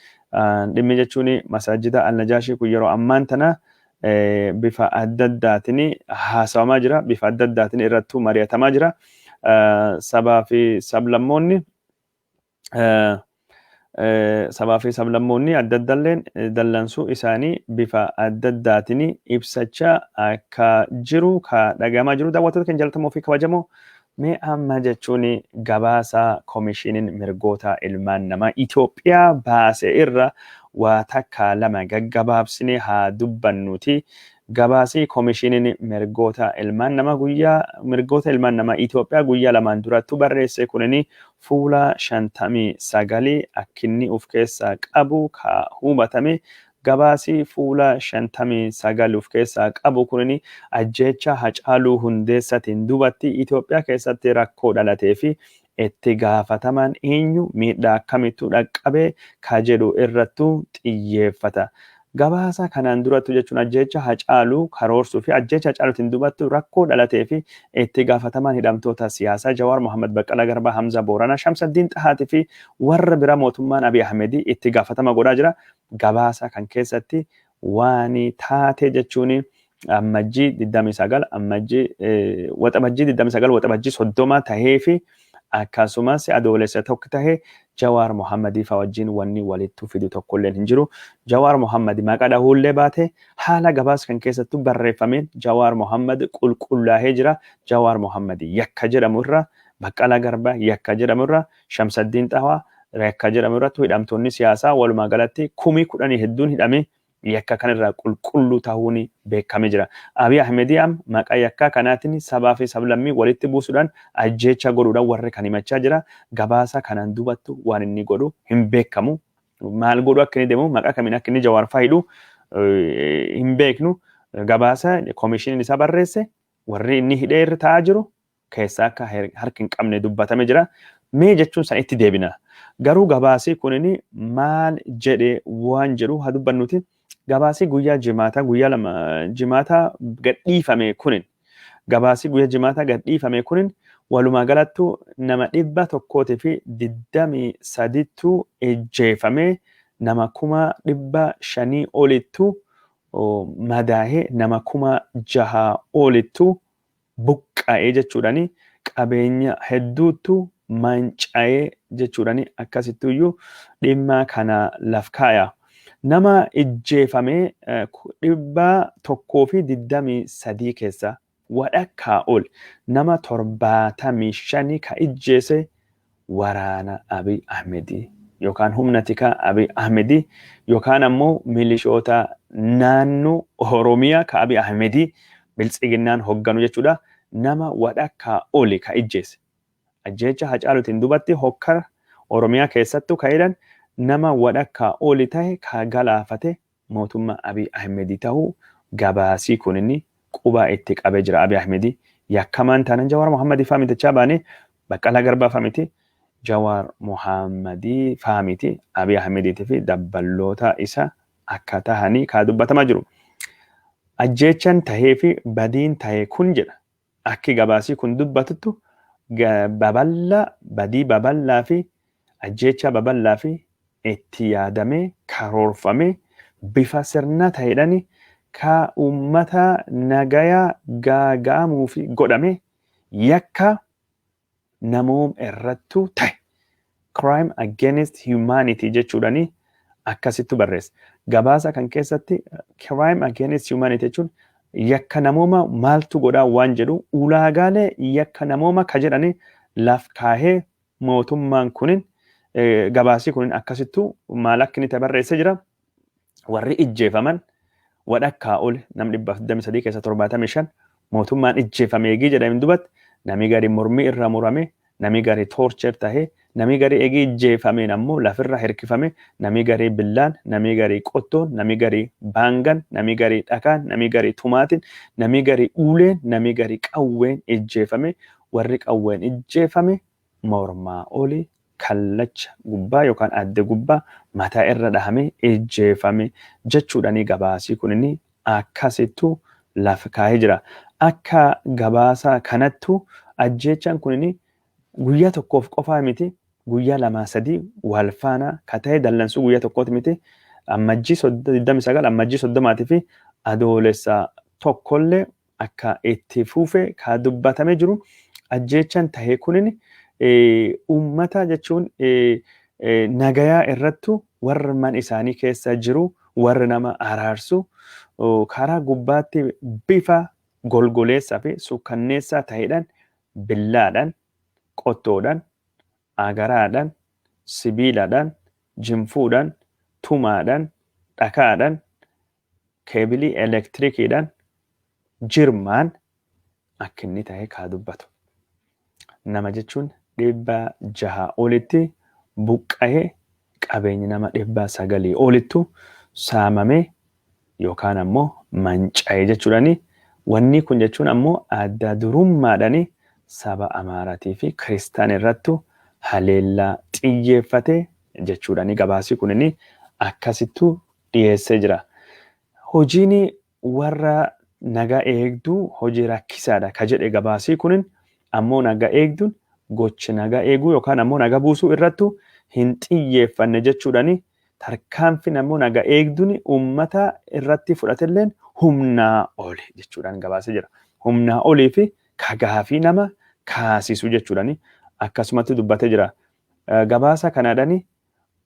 dhimmi jechuun masaajida Al-Najaashi kun yeroo ammaan tana bifa adda addaatiin haasawamaa jira. Bifa adda addaatiin irrattuu mari'atamaa jira. Sabaa fi sablammoonni adda addaalleen dallansuu isaanii bifa adda addaatiin ibsachaa akka jiru ka dhagahamaa jiru. Daawwattoota keenya jaallatamoo fi kabajamoo mee amma jechuun gabaasa koomishiniin mirgoota ilmaan namaa Itoophiyaa baase irra waa takka lama gaggabaabsine haa dubbannuti. Gabaasii koomishiniin mirgoota ilmaan namaa Itoophiyaa guyyaa lamaan durattu barreesse kunini fuula 59 akkinni of keessaa qabu ka hubatame. Gabaasii fuula 59 of keessaa qabu kunini ajjeecha Hacaaluu Hundeessaatiin dubatti Itoophiyaa keessatti rakkoo dhalatee fi itti gaafataman eenyu miidhaa akkamittuu dhaqqabee ka jedhu irrattu xiyyeeffata. Gabaasa kanaan durattu jechuun ajjeecha Hacaaluu karoorsuu fi ajjeecha Hacaaluutiin dubattu rakkoo dhalatee fi itti gaafataman hidhamtoota siyaasaa Jawaar Mohaammed Baqqalaa Garbaa, Hamza Booranaa, Shamsaddiin Xahaatii fi warra bira mootummaan Abiy Ahmedii itti gaafatama godhaa jira. Gabaasa kan keessatti waan taate jechuun ammajjii 29 waxabajjii 30 tahee fi akkasumas adoolessa tokko tahee Jawaar Mohaammed fa wajjin wanni walitti fidu tokkolleen hin jiru. Jawaar Mohaammed maqaa dhahuullee baate haala gabaasa kan keessattu barreeffameen Jawaar Mohaammed qulqullaa'ee jira. Jawaar Mohaammed yakka jedhamu irra, Baqqalaa Garbaa yakka jedhamu irra, Shamsaddiin Xahawaa yakka jedhamu irratti hidhamtoonni siyaasaa walumaa galatti 10,000 hedduun hidhame yakka kanarraa qulqulluu ta'uun beekamee jira. Abiy Ahmedii maqaa yakka kanaatiin sabaa fi sablammii walitti buusuudhaan ajjeecha godhuudhaan warri kan himachaa jira. Gabaasa kanaan dubattu waan inni godhu hin beekamu. Maal godhu akka inni deemu maqaa kamiin akka inni Jawaarfaa hidhu hin beeknu. Gabaasa koomishiniin isaa barreesse warri inni hidhee irra taa'aa jiru keessaa akka harki hin qabne dubbatame jira. Mee jechuun san itti deebina. Garuu gabaasii kunini maal jedhe waan jedhu haa dubbannuti. Gabaasii guyyaa jimaataa guyyaa lama jimaataa gadhiifame kunin gabaasii guyyaa jimaataa gadhiifame kunin walumaa galattu nama 123 ejjeefame nama 500 olittu madaahee nama 6,000 olittu buqqa'ee jechuudhani qabeenya hedduutu manca'ee jechuudhani akkasittuyyuu dhimma kana laf kaaya. Nama ejjeefame 123 keessa walakkaa ol nama 75 ka ejjeese waraana Abiy Ahmedii yookaan humna tikaa Abiy Ahmedii yookaan ammoo milishoota naannoo Oromiyaa ka Abiy Ahmedii biltsiginnaan hogganu jechuudha. Nama walakkaa oli ka ejjeese. Ajjeecha Hacaaluutiin dubatti hokkara Oromiyaa keessattuu ka'eedhaan nama walakkaa oli ta'e ka galaafate mootummaa Abiy Ahmedii ta'uu gabaasii kuninni quba itti qabee jira. Abiy Ahmedii yakkamaan taanaan Jawaar Mohammadii faamitachaa baane Baqqalaa Garbaa faamiti Jawaar Mohammadii faamiti Abiy Ahmediitii fi dabballoota isa akka tahanii kaa dubbatamaa jiru. Ajjeechan tahee fi badiin tahee kun jedha. Akki gabaasii kun dubbatuttu badii babal'aa fi ajjeecha babal'aa fi itti yaadamee karoorfamee bifa sirna ta'eedhaan ka uummata nagayaa gaaga'amuu fi godhame yakka namoom irrattu ta'e crime against humanity jechuudhani akkasittu barreessa. Gabaasa kan keessatti crime against humanity jechuun yakka namooma maaltu godhaa waan jedhu ulaagaalee yakka namooma ka jedhani laf kaahee mootummaan kunin gabaasii kunin akkasittu maal akka inni barreessee jira. Warri ijjeefaman walakkaa ol nam 123 keessa 75 mootummaan ijjeefame eegii jedhamin dubatti nami gari mormii irra murame nami gari torcher tahee nami gari eegii ijjeefameen ammoo lafirra hirkifame nami gari billaan nami gari qottoon nami gari baangan nami gari dhakaan nami gari tumaatin nami gari uleen nami gari qawween ijjeefame warri qawween ijjeefame mormaa oli kallacha gubbaa yookaan adde gubbaa mataa irra dhahamee ijjeefame jechuudhani gabaasii kunini akkasittu lafa kaa'ee jira. Akka gabaasa kanattu ajjeechaan kunini guyyaa tokkoof qofaa miti guyyaa 2-3 wal faana ka ta'e dallansuu guyyaa tokkooti miti ammajjii 29 ammajjii 30 fi adoolessa tokkollee akka itti fuufe ka dubbatamee jiru. Ajjeechaan tahee kunini ummata jechuun nagayaa irrattu warri man isaanii keessa jiru warri nama araarsu karaa gubbaatti bifa golgoleessaa fi sukkanneessaa ta'eedhaan billaadhaan qottoodhaan agaraadhaan sibiiladhaan jinfuudhaan tumaadhaan dhakaadhaan keebilii elektirikiidhaan jirmaan akka inni ta'e kaa dubbatu. Nama jechuun 600 olitti buqqa'ee qabeenyi nama 900 olittu saamamee yookaan ammoo manca'ee jechuudhani. Wanni kun jechuun ammoo adda durummaadhani saba Amaaraatii fi Kiristaan irrattu haleellaa xiyyeeffate jechuudhani gabaasii kunini akkasittu dhiyeessee jira. Hojiin warra nagaa eegduu hojii rakkisaadha ka jedhe gabaasii kunin ammoo nagaa eegduun gochi nagaa eeguu yookaan ammoo nagaa buusuu irrattu hin xiyyeeffanne jechuudhani. Tarkaanfiin ammoo nagaa eegduun uummata irratti fudhatelleen humnaa oli jechuudhaan gabaasee jira. Humnaa olii fi kagaafii nama kaasisu jechuudhani akkasumatti dubbatee jira. Gabaasa kanaadhani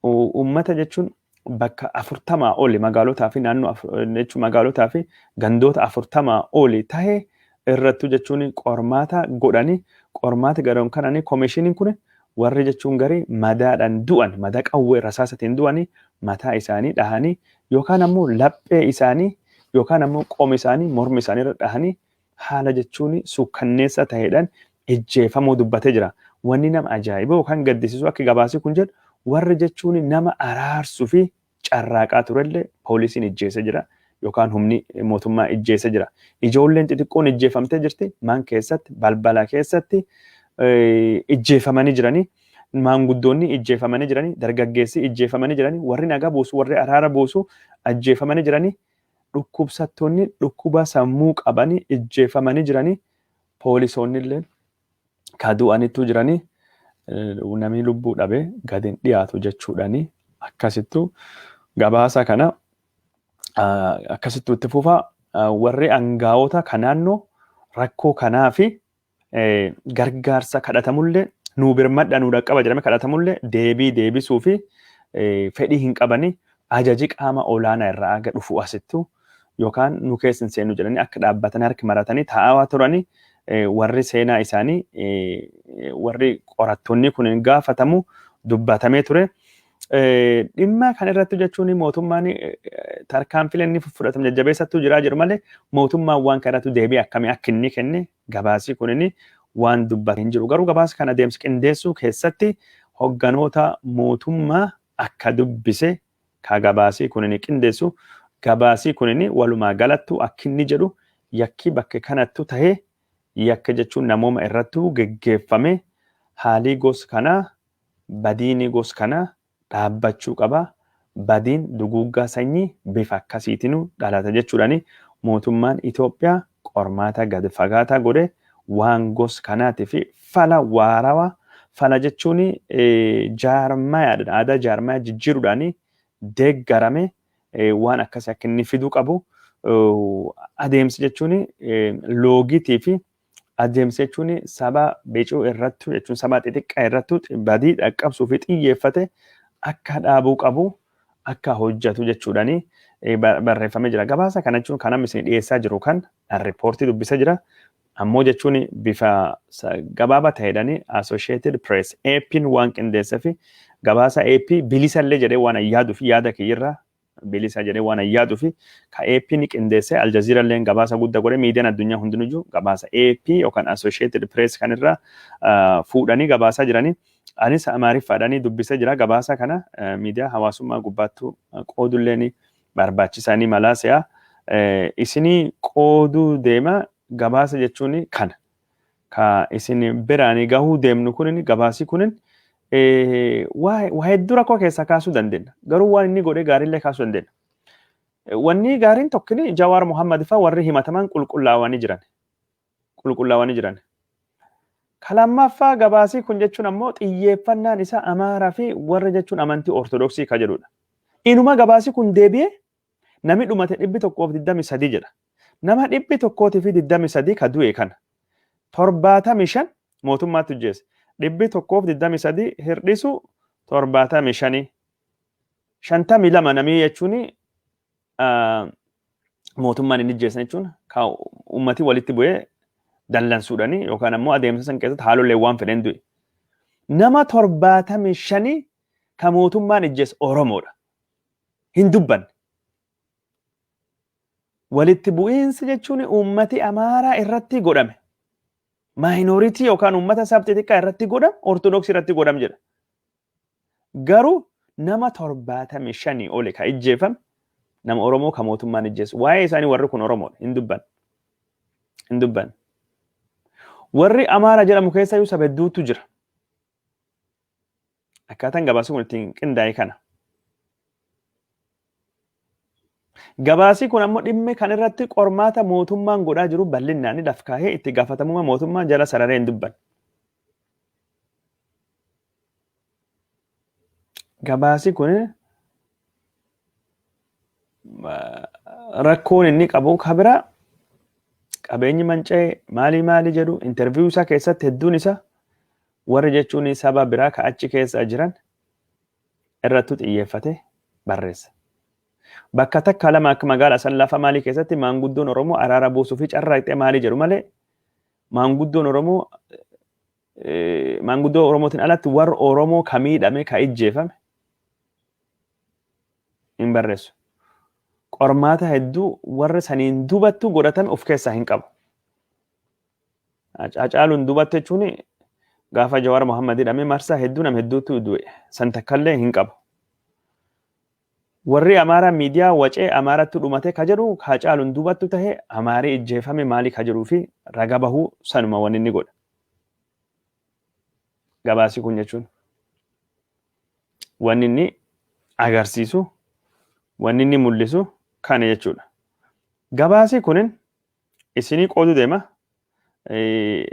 uummata jechuun bakka 40 oli magaalotaa fi naannoo jechuun magaalotaa fi gandoota 40 oli ta'e irrattu jechuun qormaata godhani qormaata garoon kanani koomishiniin kun warri jechuun garii madaadhaan du'an madaa qawwee rasaasatiin du'anii mataa isaanii dhahanii yookaan ammoo laphee isaanii yookaan ammoo qooma isaanii morma isaanii irra dhahanii haala jechuun sukkanneessa ta'eedhaan ijjeefamuu dubbatee jira. Wanni nama ajaa'iba yookaan gaddisiisu akka gabaasii kun jedhu warri jechuun nama araarsuu fi carraaqaa turellee poolisiin ijjeessee jira. yookaan humni mootummaa ijjeessa jira. Ijoolleen xixiqqoon ijjeeffamtee jirti. Man keessatti, balbala keessatti ijjeeffamanii jiranii. Maanguddoonni ijjeeffamanii jiranii. Dargaggeessi ijjeeffamanii jiranii. Warri nagaa buusu, warri araara buusu ajjeeffamanii jiranii. Dhukkubsattoonni dhukkuba sammuu qabanii ijjeeffamanii jiranii. Poolisoonni illee ka du'anitu jiranii. Namni lubbuu dhabee gadi hin dhiyaatu jechuudhaani. Akkasittuu gabaasa kana akkasittuu itti fufaa. Warri aangaa'ota kan naannoo rakkoo kanaa fi gargaarsa kadhatamullee nuu birmadha nuu dhaqqaba jedhame kadhatamullee deebii deebisuu fi fedhii hin qabanii ajaji qaama olaanaa irraa aga dhufu asittuu yookaan nu keessa hin seenu jedhanii akka dhaabbatanii harki maratanii taa'aa turanii warri seenaa isaanii warri qorattoonni kun gaafatamu dubbatamee ture. Dhimma kan irratti jechuun mootummaan tarkaanfilee inni fudhatamu jajjabeessattuu jiraa jiru malee mootummaan waan kanatu deebii akkamii akka inni kenne gabaasii kun waan dubbatee hin jiru. Garuu gabaasa kana adeemsa qindeessuu keessatti hogganoota mootummaa akka dubbise ka gabaasii kun qindeessu gabaasii kun walumaa galattu akka inni jedhu yakki bakka kanattu tahee yakka jechuun namooma irrattuu geggeeffame haalii gosa kanaa badiini gosa kanaa dhaabbachuu qaba. Badiin duguuggaa sanyii bifa akkasiitiin dhalata jechuudhaani mootummaan Itoophiyaa qormaata gad fagaataa godhe waan gosa kanaatii fi fala waarawaa fala jechuun jaarmayaadha. Aadaa jaarmayaa jijjiiruudhaani deeggarame waan akkasii akka inni fiduu qabu adeemsi jechuun loogiitii fi adeemsi jechuun saba beecuu irrattu jechuun saba xixiqqaa irrattu badii dhaqqabsuu fi xiyyeeffate akka dhaabuu qabu akka hojjetu jechuudhaani barreeffamee jira. Gabaasa kana jechuun kan isin dhiyeessaa jiru kan riippoortii dubbisa jira. Ammoo jechuun bifa gabaabaa ta'edhaani Associated Press AP'n waan qindeessee fi gabaasa AP bilisallee jedhee waan yaaduu fi yaada kiyyirraa bilisa jedhee waan yaaduu fi ka AP'n qindeessee Aljazeeraalleen gabaasa guddaa godhe miidiyaan addunyaa hundinuyyuu gabaasa AP yookaan Associated Press kanirraa fuudhanii gabaasaa jiranii. Anis Amaariffaadhaanii dubbisee jira gabaasa kana miidiyaa hawaasummaa gubbaattuu qoodulleen barbaachisaanii malaasea isinii qooduu deema gabaasa jechuun kana ka isin biraanii gahuu deemnu kunin gabaasi kunin waa hedduu rakkoo keessaa kaasuu dandeenya. Garuu waan inni godhe gaariillee kaasuu dandeenya. Wanni gaariin tokkini Jawaar Muhammad faa warri himataman qulqullaawanii jiran. Kalammaffaa gabaasii kun jechuun ammoo xiyyeeffannaan isaa Amaaraa fi warra jechuun amantii Ortodoksii ka jedhudha. Inuma gabaasii kun deebi'ee nami dhumate 123 jedha. Nama 123 ka du'e kana 75 mootummaatti hojjeesse. 123 hir'isu 75 52 namii jechuun mootummaan inni hojjeessan jechuun ka uummatii walitti bu'ee dallansuudhaani yookaan ammoo adeemsa san keessatti haalollee waan fedhan du'e. Nama 75 ka mootummaan ijjeesse Oromoodha. Hin dubbanne. Walitti bu'iinsi jechuun uummati Amaaraa irratti godhame. Maayinooritii yookaan uummata sabti xiqqaa irratti godhame, Ortodoksii irratti godhame jedha. Garuu nama 75 ole ka ijjeefame nama Oromoo ka mootummaan ijjeesse. Waa'ee isaanii warri kun Oromoodha. Hin dubbanne. Warri Amaaraa jedhamu keessa iyyuu saba hedduutu jira. Akkaataan gabaasii kun ittiin qindaa'e kana. Gabaasii kun ammoo dhimmi kan irratti qormaata mootummaan godhaa jiru bal'inaan dafkaahee itti gaafatamummaa mootummaa jala sararee hin dubbanne. Gabaasii kun rakkoon inni qabu kabira qabeenyi manca'ee maali jedhu interviyuu isaa keessatti hedduun isaa warri jechuun saba biraa ka achi keessa jiran irrattu xiyyeeffate barreessa. Bakka takka lama akka magaalaa san lafa maalii keessatti maanguddoon Oromoo araara buusuu fi carraaqxee maalii jedhu malee maanguddoon Oromootiin alatti warra Oromoo ka miidhame ka ijjeefame hin barreessu. Qormaata hedduu warra saniin dubattu godhatame of keessaa hin qabu. Hacaaluun dubatte jechuun gaafa Jawaar Muhammad hidhame marsaa hedduu nama hedduutu du'e san takkallee hin qabu. warri Amaaraa miidiyaa wacee Amaaratti dhumate ka jedhu Haacaaluun duubattu tahe Amaarii ijjeefame maali ka jedhuu fi raga bahuu sanuma wanni inni godha. Gabaasi kun jechuun wanni inni agarsiisu wanni inni mul'isu kana jechuudha. Gabaasi kunin isinii qooduu deema.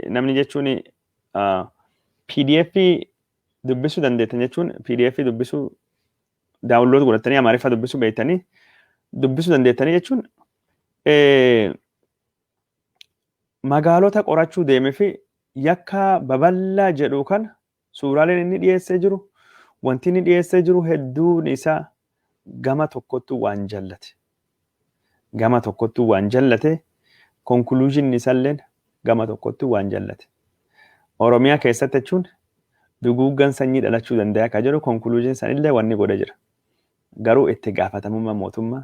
Namni jechuun PDF dubbisuu dandeettan jechuun PDF dubbisuu daawunlood godhattanii Amaariffaa dubbisuu beektanii dubbisuu dandeettanii jechuun magaalota qorachuu deemee fi yakka babal'aa jedhu kana suuraaleen inni dhiyeessee jiru wanti inni dhiyeessee jiru hedduun isaa gama tokkottuu waan jallate. Gama tokkottuu waan jallate konkuluuziin isaalleen gama tokkottuu waan jallate. Oromiyaa keessatti jechuun duguuggan sanyii dhalachuu danda'a ka jedhu konkuluuziin isaanillee wanni godha jira. Garuu itti gaafatamummaa mootummaa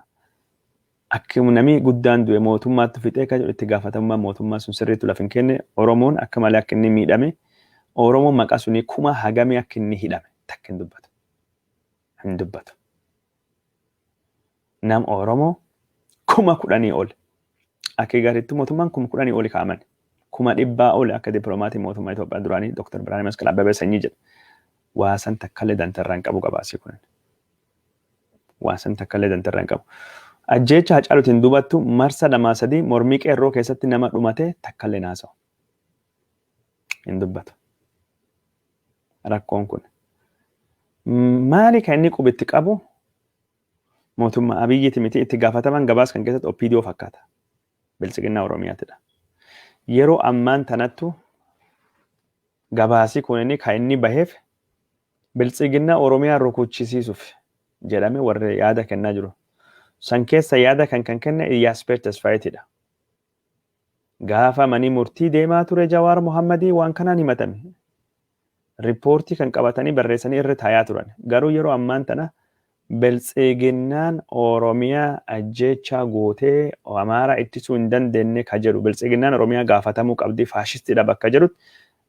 akkuma namni guddaan du'e mootummaatti fixee ka jedhu itti gaafatamummaa mootummaa sun sirriitti lafa hin kenne Oromoon akka malee akka inni miidhame Oromoon maqaa sunii kuma hagamee akka inni hidhame takka hin dubbatu. Hin dubbatu. Nam Oromoo kuma 10 ol akka gaariitti mootummaan kuma 10 ol kaa'aman. Kuma 100 ol akka dippiloomatii mootummaa Itoophiyaa duraanii Dr. Biraanee Masqal Abbabee Sanyii jedha. Waasan takkallee dantarraan qabu gabaasii kun. Waasan takkallee dantarraan qabu. Ajjeecha Haacaaluutiin duubattu marsa 2-3 mormii qeerroo keessatti nama dhumate takkallee naasa'u. Hin dubbatu. Rakkoon kun. Maali kan inni qubitti qabu? Mootummaa Abiyyiiti miti itti gaafataman gabaas kan keessatti OPDO fakkaata. Bilisiginnaa Oromiyaatidha. Yeroo ammaan tanattu gabaasii kun inni kan inni baheef bilisiginnaa Oromiyaa rukuchisiisuuf jedhame warri yaada kennaa jiru. San keessa yaada kan kenne Iyyaaspeer Tasfaayitidha. Gaafa manii murtii deemaa ture Jawaar Mohammadii waan kanaan himatame. Riippoortii kan qabatanii barreessanii irra taayaa turan. Garuu yeroo ammaan tana bilisiginnaan Oromiyaa ajjeechaa gootee Amaaraa ittisuu hin dandeenye ka jedhu bilisiginnaan Oromiyaa gaafatamuu qabdi faashistiidha bakka jedhutti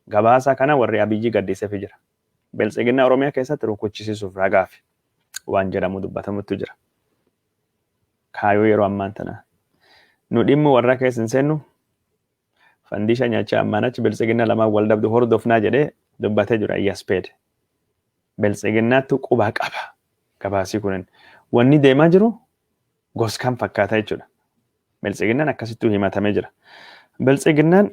gabaasa kana warri Abiyyi gaddiseef jira. Bilisiginnaa Oromiyaa keessatti rukuchisiisuuf ragaaf waan jedhamu dubbatamutu jira. Kaayoo yeroo ammaan tana nu dhimmu warra keessa hin seennu fandisha nyaachaa ammaanachi bilisiginnaa lamaan wal dhabdu hordofnaa jedhee dubbatee jira Iyyaaspeer. Bilisiginaatu quba qaba. Gabaasii kunin wanni deemaa jiru goskaan fakkaata jechuudha. Bilisiginnaan akkasittuu himatamee jira. Bilisiginnaan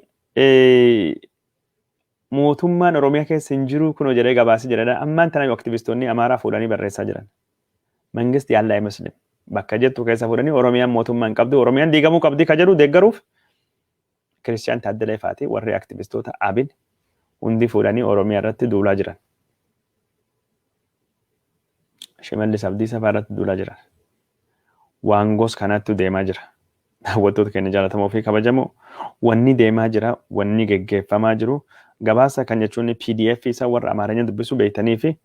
mootummaan Oromiyaa keessa hin jiru kunoo jedhee gabaasii jedhedha. Ammaan tana aktivistoonni Amaaraa fuudhanii barreessaa jiran. Mangisti yaallaa muslim bakka jettu keessa fuudhanii Oromiyaan mootummaa hin qabdu Oromiyaan diigamuu qabdi ka jedhu deeggaruuf Kiristiyaan Taaddalee Faatii warri aktivistoota abin hundi fuudhanii Oromiyaa irratti duulaa jiran. Shimallis Abdiisaa irratti duulaa jiran. Waan gos kanattu deemaa jira. Daawwattoota keenya jaallatamoo fi kabajamoo wanni deemaa jira, wanni geggeeffamaa jiru. Gabaasa kan jechuun PDF isa warra Amaaranya dubbisuu beektanii fi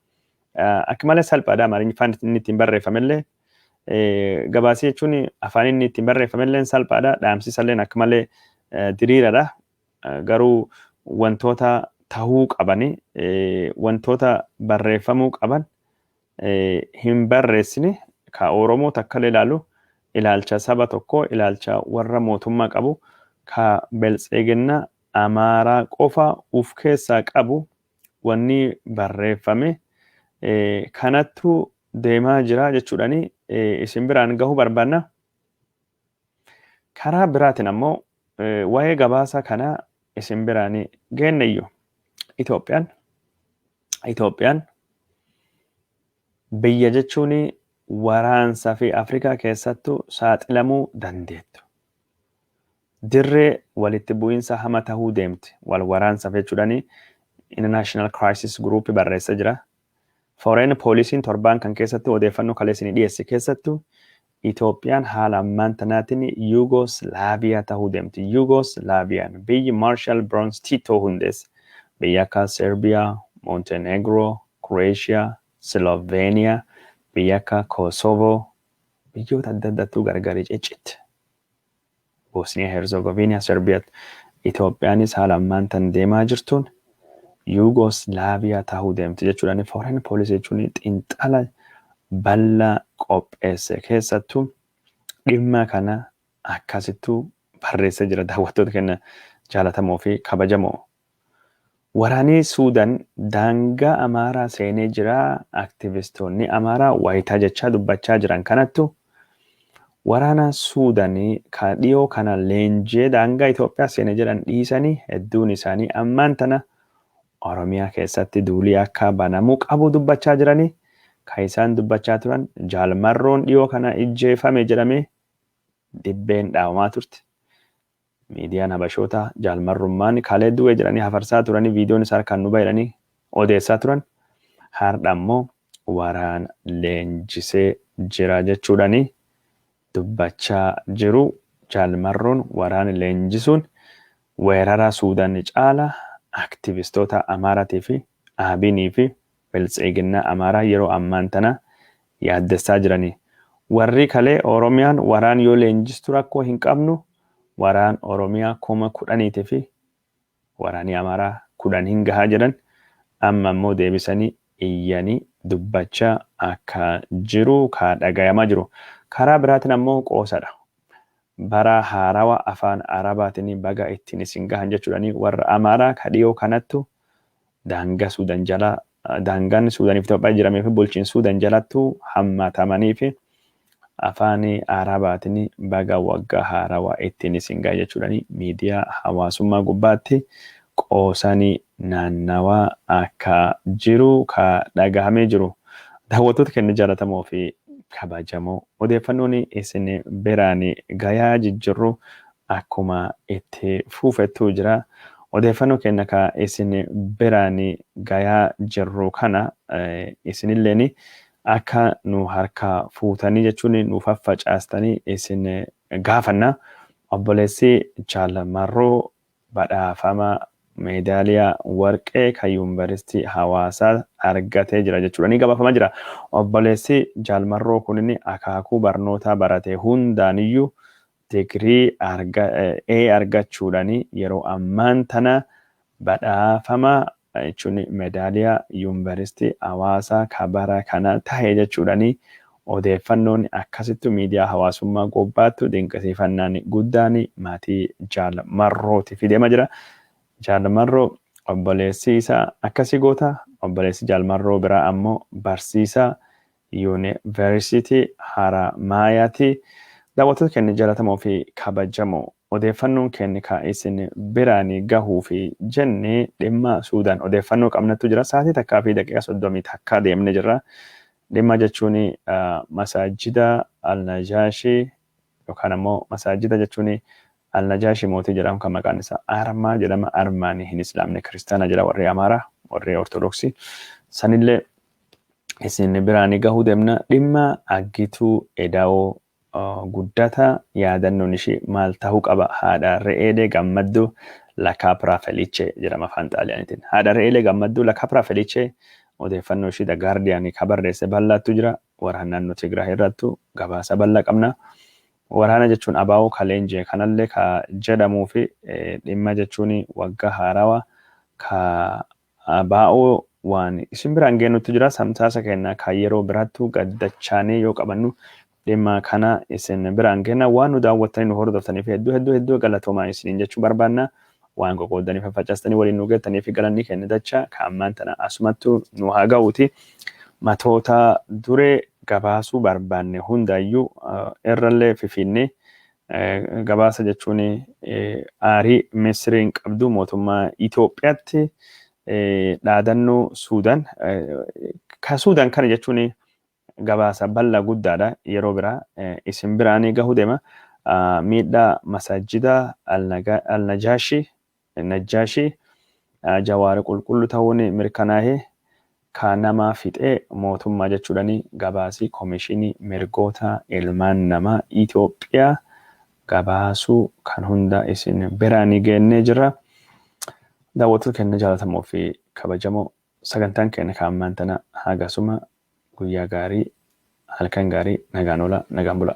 akka malee salphaadha Amaariffaan inni ittiin barreeffamellee gabaasii jechuun afaan inni ittiin barreeffamellee salphaadha dhaamsisallee akka malee diriiradha. Garuu wantoota tahuu qabanii wantoota barreeffamuu qaban hin barreessine ka Oromoo takkalee ilaalu ilaalcha saba tokko ilaalcha warra mootummaa qabu ka bilisiginnaa Amaaraa qofa uf keessaa qabu wanni barreeffame kanattu deemaa jira jechuudhani isin biraan gahuu barbaanna. Karaa biraatiin ammoo waa'ee gabaasa kana isin biraan geenneeyyo Itoophiyaan biyya jechuun waraansa fi Afrikaa keessattuu saaxilamuu dandeettu. Dirree walitti bu'iinsa hama tahuu deemti wal waraansa jechuudhani International Crisis Group barreessa jira. Foreign Policy torbaan kan keessatti odeeffannoo kaleessinii dhiyeesse keessattuu Itoophiyaan haala ammaan tanaatiin Yugoslavia tahuu deemti. Yugoslaviaan biyyi Marshal Bronze Tito hundeesse biyya akka Serbia, Montenegro, Croatia, Slovenia, biyya akka Kosovo, biyyoota adda addaattuu gargari ciccitti. Bosnia Herzegovina, Serbia, Itoophiyaanis haala ammaan tan deemaa jirtuun Yugoslavia tahuu deemti jechuudhaan foreign policy jechuun xiinxala bal'aa qopheesse keessattuu dhimma kana akkasittuu barreessee jira. Daawwattoota keenya jaalatamoo fi kabajamoo. Waraanni Suudaan daangaa Amaaraa seenee jira. Aktivistoonni Amaaraa wayitaa jechaa dubbachaa jiran kanattu waraana Suudaanii ka dhiyoo kana leenjii daangaa Itoophiyaa seenee jiran dhiisanii hedduun isaanii ammaan tana Oromiyaa keessatti duulii akka banamuu qabu dubbachaa jiranii. Kan isaan dubbachaa turan Jaalmarroon dhiyoo kana ijjeefame jedhamee dibbeen dhaawamaa turte. Miidiyaan Habashootaa Jaalmarrummaan kalee du'e jedhanii hafarsaa turanii viidiyoon isaa kan nu bahanii odeessaa turan. Har'a immoo waraan leenjisee jira jechuudhanii dubbachaa jiru. Jaalmarroon waraan leenjisuun weerara Suudaan caala aktivistoota Amaaraatii fi Abiinii fi Biltsiginnaa Amaaraa yeroo ammaan tana yaaddessaa jiranii. Warri kalee Oromiyaan waraan yoo leenjistu rakkoo hin qabnu waraan Oromiyaa 10,000 fi waraanii Amaaraa 10 hin gahaa jedhan amma immoo deebisanii iyyanii dubbachaa akka jiru ka dhagayamaa jiru. Karaa biraatiin ammoo qoosadha. Bara haarawaa afaan Arabaatiin baga ittiin isin gahan jechuudhanii warra Amaaraa ka dhiyoo kanattu daangaa Suudaan jalaa daangaan Suudaaniif Itoophiyaa jiramee fi bulchiinsa Suudaan jalattu hammatamanii fi afaan Arabaatiin baga waggaa haarawaa ittiin isin gahan jechuudhanii miidiyaa hawaasummaa gubbaatti qoosanii naannawaa akka jiru ka dhagahamee jiru. Daawwattoota keenya jaalatamoo fi kabajamoo odeeffannoon isin biraan gayaa jijjiirru akkuma itti fuufettuu jira. Odeeffannoo keenya ka isin biraan gayaa jirru kana isinilleen akka nu harka fuutanii jechuun nu faffacaastanii isin gaafanna. Obboleessi Jaalmarroo badhaafama meedaaliyaa warqee kan yuunivarsiitii Hawaasaa argatee jira jechuudhanii gabaafamaa jira. Obboleessi Jaalmarroo kunin akaakuu barnootaa barate hundaaniyyuu digirii argachuudhanii yeroo ammaan tana badhaafama jechuun meedaaliyaa yuunivarsiitii Hawaasaa kabara kana ta'e jechuudhanii odeeffannoon akkasittu miidiyaa hawaasummaa gubbaattu dinqisiifannaan guddaan maatii Jaalmarrootiif deema jira. Jaalmarroo obboleessi isaa akkasii goota. Obboleessi Jaalmarroo biraa ammoo barsiisaa yuunivarsiitii Haramaayaati. Daawwattoota keenya jaalatamoo fi kabajamoo odeeffannoon keenya ka isin biraan gahuu fi jennee dhimma Suudaan odeeffannoo qabnattu jira. Sa'aatii takkaa fi daqiiqaa 30 takkaa deemne jirra. Dhimma jechuun masaajida Al-Najaashii yookaan ammoo masaajida jechuun Al-Najaashii mootii jedhamu kan maqaan isaa Armaa jedhama. Armaan hin Islaamne kiristaana jedha warri Amaaraa warri Ortodoksii. Sanillee isin biraan gahuu deemna. Dhimma aggituu Edaawoo guddata yaadannoon ishee maal ta'uu qaba. Haadha Re'eelee Gammadduu Lakaapraa Felichee jedhama afaan Xaaliyaaniitiin. Haadha Re'eelee Gammadduu Lakaapraa Felichee odeeffannoo ishee The Guardian ka barreesse bal'aatu jira. Waraana naannoo Tigraay irrattu gabaasa bal'aa qabna. Waraana jechuun abaa'oo kaleenjee kanallee ka jedhamuu fi dhimma jechuun waggaa haarawaa ka abaa'oo waan isin biraan geennutti jira. Samsaasa keenya ka yeroo biraattu gaddachaanee yoo qabannu dhimma kana isin biraan geenna. Waan nu daawwattanii nu hordoftanii fi hedduu galatoomaa isiniin jechuu barbaanna. Waan qoqqoodanii faffacaastanii waliin nu geettanii fi galanni keenya dacha ka ammaan tana asumattu nu haa ga'uuti. Matoota duree gabaasuu barbaanne hundaayyuu irrallee fifinne gabaasa jechuun aarii Misiriin qabdu mootummaa Itoophiyaatti dhaadannoo Suudaan ka Suudaan kana jechuun gabaasa bal'aa guddaadha. Yeroo biraa isin biraan gahuu deema. Miidhaa masaajida Al-Najaashii Jawaar qulqulluu ta'uun mirkanaa'ee kan nama fixee mootummaa jechuudhanii gabaasii koomishinii mirgoota ilmaan namaa Itoophiyaa gabaasuu kan hunda isin biraan geennee jira. Daawwattoota keenya jaalatamoo fi kabajamoo sagantaan keenya kan ammaan tana hagasuma guyyaa gaarii halkan gaarii nagaan oola nagaan bula.